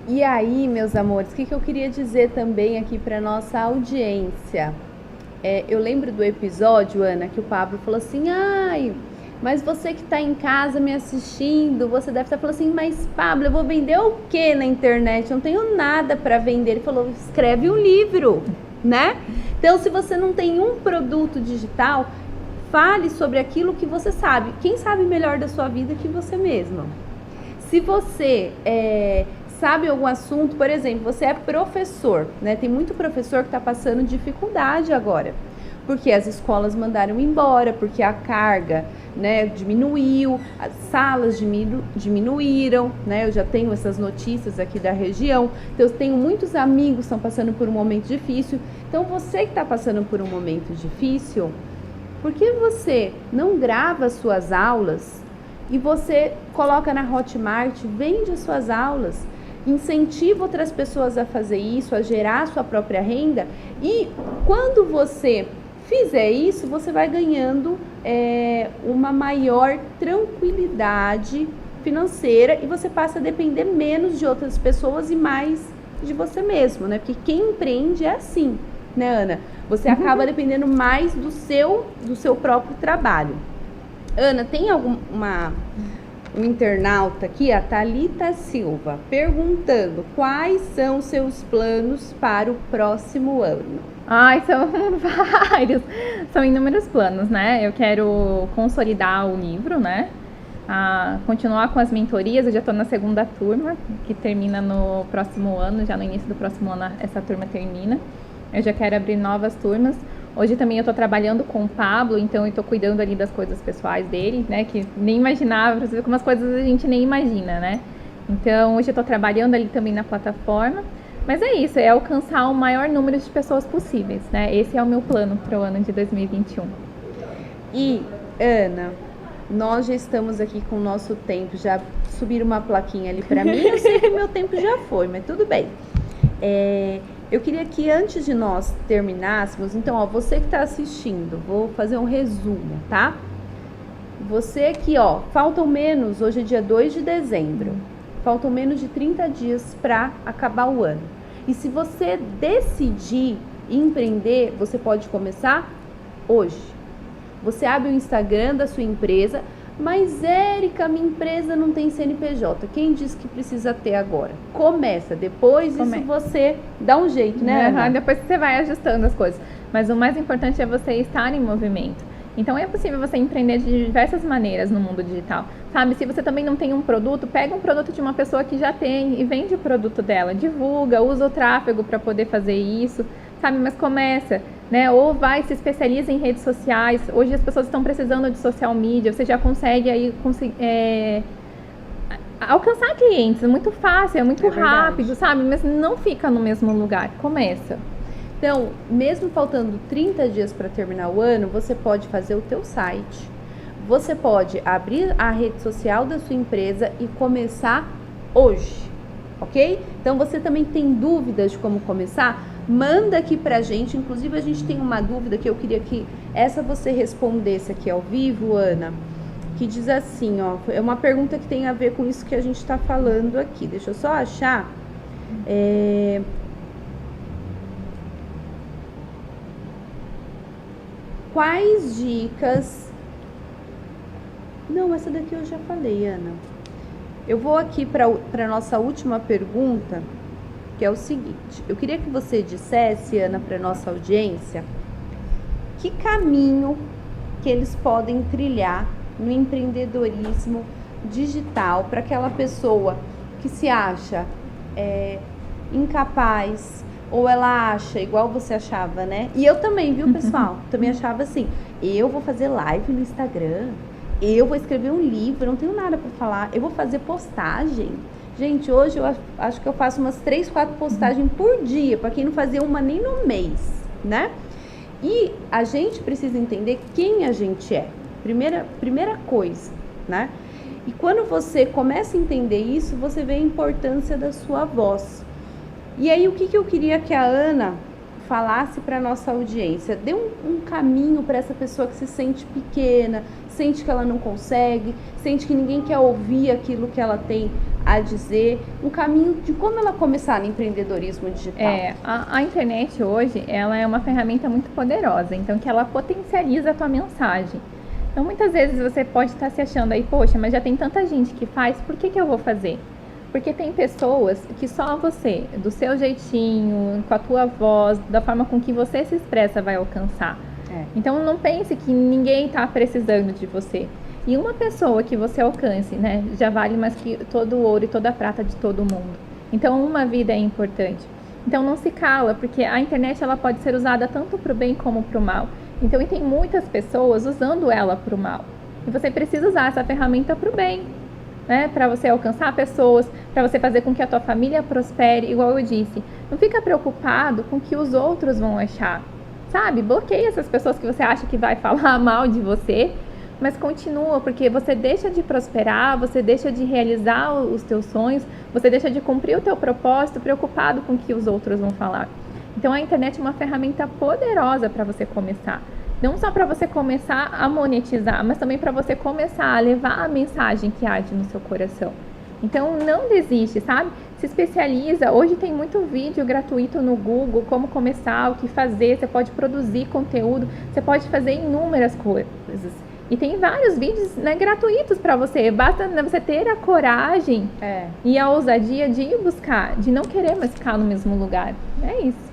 E aí, meus amores, o que eu queria dizer também aqui para nossa audiência? Eu lembro do episódio, Ana, que o Pablo falou assim, mas você que está em casa me assistindo, você deve estar falando assim, mas Pablo, eu vou vender o que na internet? Eu não tenho nada para vender. Ele falou, escreve um livro, né? Então, se você não tem um produto digital, fale sobre aquilo que você sabe. Quem sabe melhor da sua vida que você mesma? Se você sabe algum assunto, por exemplo, você é professor, né? Tem muito professor que está passando dificuldade agora, porque as escolas mandaram embora, porque a carga né, diminuiu, as salas diminuíram, né, eu já tenho essas notícias aqui da região, então eu tenho muitos amigos que estão passando por um momento difícil. Então você que está passando por um momento difícil, por que você não grava suas aulas e você coloca na Hotmart, vende as suas aulas, incentiva outras pessoas a fazer isso, a gerar sua própria renda, e quando você fizer isso, você vai ganhando uma maior tranquilidade financeira e você passa a depender menos de outras pessoas e mais de você mesmo, né? Porque quem empreende é assim, né, Ana? Você acaba dependendo mais do seu próprio trabalho. Ana, tem um internauta aqui, a Thalita Silva, perguntando quais são seus planos para o próximo ano? Ai, são vários, são inúmeros planos, né? Eu quero consolidar o livro, né? Continuar com as mentorias, eu já estou na segunda turma, que termina no próximo ano, já no início do próximo ano essa turma termina. Eu já quero abrir novas turmas. Hoje também eu estou trabalhando com o Pablo, então eu estou cuidando ali das coisas pessoais dele, né? Que nem imaginava, pra você ver como as coisas a gente nem imagina, né? Então hoje eu estou trabalhando ali também na plataforma. Mas é isso, é alcançar o maior número de pessoas possíveis, né? Esse é o meu plano para o ano de 2021. E, Ana, nós já estamos aqui com o nosso tempo, já subiram uma plaquinha ali para mim, eu sei que o meu tempo já foi, mas tudo bem. Eu queria que antes de nós terminássemos, então, ó, você que está assistindo, vou fazer um resumo, tá? Você que, ó, faltam menos, hoje é dia 2 de dezembro, faltam menos de 30 dias para acabar o ano. E se você decidir empreender, você pode começar hoje. Você abre o Instagram da sua empresa, mas Érica, minha empresa não tem CNPJ. Quem disse que precisa ter agora? Começa, depois isso você dá um jeito, né, Ana? Depois você vai ajustando as coisas. Mas o mais importante é você estar em movimento. Então é possível você empreender de diversas maneiras no mundo digital, sabe? Se você também não tem um produto, pega um produto de uma pessoa que já tem e vende o produto dela, divulga, usa o tráfego para poder fazer isso, sabe? Mas começa, né? Ou vai, se especializa em redes sociais. Hoje as pessoas estão precisando de social media, você já consegue aí alcançar clientes, é muito fácil, é muito rápido, sabe? Mas não fica no mesmo lugar, começa. Então, mesmo faltando 30 dias para terminar o ano, você pode fazer o teu site, você pode abrir a rede social da sua empresa e começar hoje, ok? Então, você também tem dúvidas de como começar? Manda aqui pra gente, inclusive a gente tem uma dúvida que eu queria que essa você respondesse aqui ao vivo, Ana, que diz assim, ó, é uma pergunta que tem a ver com isso que a gente está falando aqui, deixa eu só achar, quais dicas... Não, essa daqui eu já falei, Ana. Eu vou aqui para a nossa última pergunta, que é o seguinte. Eu queria que você dissesse, Ana, para a nossa audiência, que caminho que eles podem trilhar no empreendedorismo digital para aquela pessoa que se acha incapaz, ou ela acha, igual você achava, né? E eu também, viu, pessoal? Também achava assim, eu vou fazer live no Instagram, eu vou escrever um livro, eu não tenho nada para falar, eu vou fazer postagem. Gente, hoje eu acho que eu faço umas 3, 4 postagens por dia, para quem não fazia uma nem no mês, né? E a gente precisa entender quem a gente é, primeira coisa, né? E quando você começa a entender isso, você vê a importância da sua voz. E aí, o que eu queria que a Ana falasse para a nossa audiência? Dê um caminho para essa pessoa que se sente pequena, sente que ela não consegue, sente que ninguém quer ouvir aquilo que ela tem a dizer, um caminho de como ela começar no empreendedorismo digital. A internet hoje, ela é uma ferramenta muito poderosa, então que ela potencializa a tua mensagem. Então, muitas vezes você pode estar se achando aí, poxa, mas já tem tanta gente que faz, por que eu vou fazer? Porque tem pessoas que só você, do seu jeitinho, com a tua voz, da forma com que você se expressa, vai alcançar. Então não pense que ninguém está precisando de você. E uma pessoa que você alcance, né, já vale mais que todo o ouro e toda a prata de todo mundo. Então uma vida é importante. Então não se cala, porque a internet ela pode ser usada tanto para o bem como para o mal. Então tem muitas pessoas usando ela para o mal. E você precisa usar essa ferramenta para o bem, né? Para você alcançar pessoas, para você fazer com que a tua família prospere, igual eu disse. Não fica preocupado com o que os outros vão achar, sabe? Bloqueia essas pessoas que você acha que vai falar mal de você, mas continua, porque você deixa de prosperar, você deixa de realizar os teus sonhos, você deixa de cumprir o teu propósito preocupado com o que os outros vão falar. Então a internet é uma ferramenta poderosa para você começar. Não só para você começar a monetizar, mas também para você começar a levar a mensagem que arde no seu coração. Então não desiste, sabe? Se especializa. Hoje tem muito vídeo gratuito no Google, como começar, o que fazer, você pode produzir conteúdo, você pode fazer inúmeras coisas. E tem vários vídeos, né, gratuitos para você. Basta, né, você ter a coragem e a ousadia de ir buscar, de não querer mais ficar no mesmo lugar. É isso.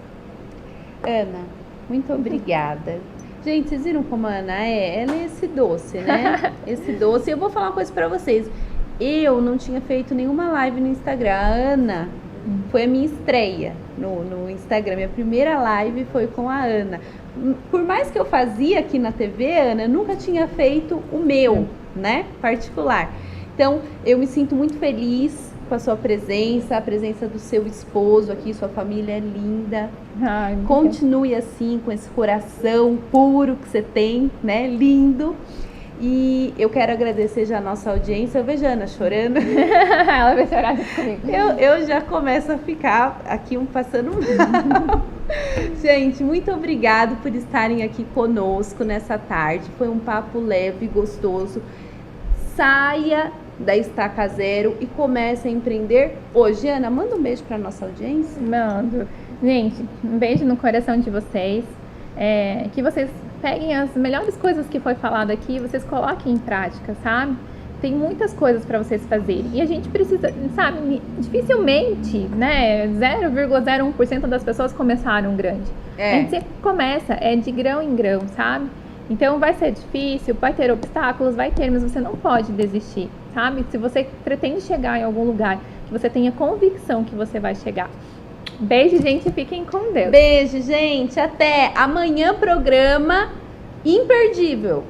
Ana, muito obrigada. Gente, vocês viram como a Ana é? Ela é esse doce, né? Esse doce. Eu vou falar uma coisa pra vocês. Eu não tinha feito nenhuma live no Instagram. A Ana foi a minha estreia no Instagram. Minha primeira live foi com a Ana. Por mais que eu fazia aqui na TV, Ana, eu nunca tinha feito o meu, né? Particular. Então, eu me sinto muito feliz com a sua presença, a presença do seu esposo aqui, sua família é linda. Ai, Continue assim, com esse coração puro que você tem, né? Lindo. E eu quero agradecer já a nossa audiência. Eu vejo a Ana chorando. Ela vai chorar junto comigo. Eu já começo a ficar aqui passando mal. Gente, muito obrigado por estarem aqui conosco nessa tarde. Foi um papo leve, gostoso. Saia da Estaca Zero e comece a empreender hoje. Ana, manda um beijo para nossa audiência. Mando. Gente, um beijo no coração de vocês. Que vocês peguem as melhores coisas que foi falado aqui e vocês coloquem em prática, sabe? Tem muitas coisas para vocês fazerem. E a gente precisa, sabe, dificilmente, né, 0,01% das pessoas começaram grande. A gente sempre começa, de grão em grão, sabe? Então vai ser difícil, vai ter obstáculos, vai ter, mas você não pode desistir, sabe? Se você pretende chegar em algum lugar, que você tenha convicção que você vai chegar. Beijo, gente, fiquem com Deus. Beijo, gente, até amanhã, programa imperdível.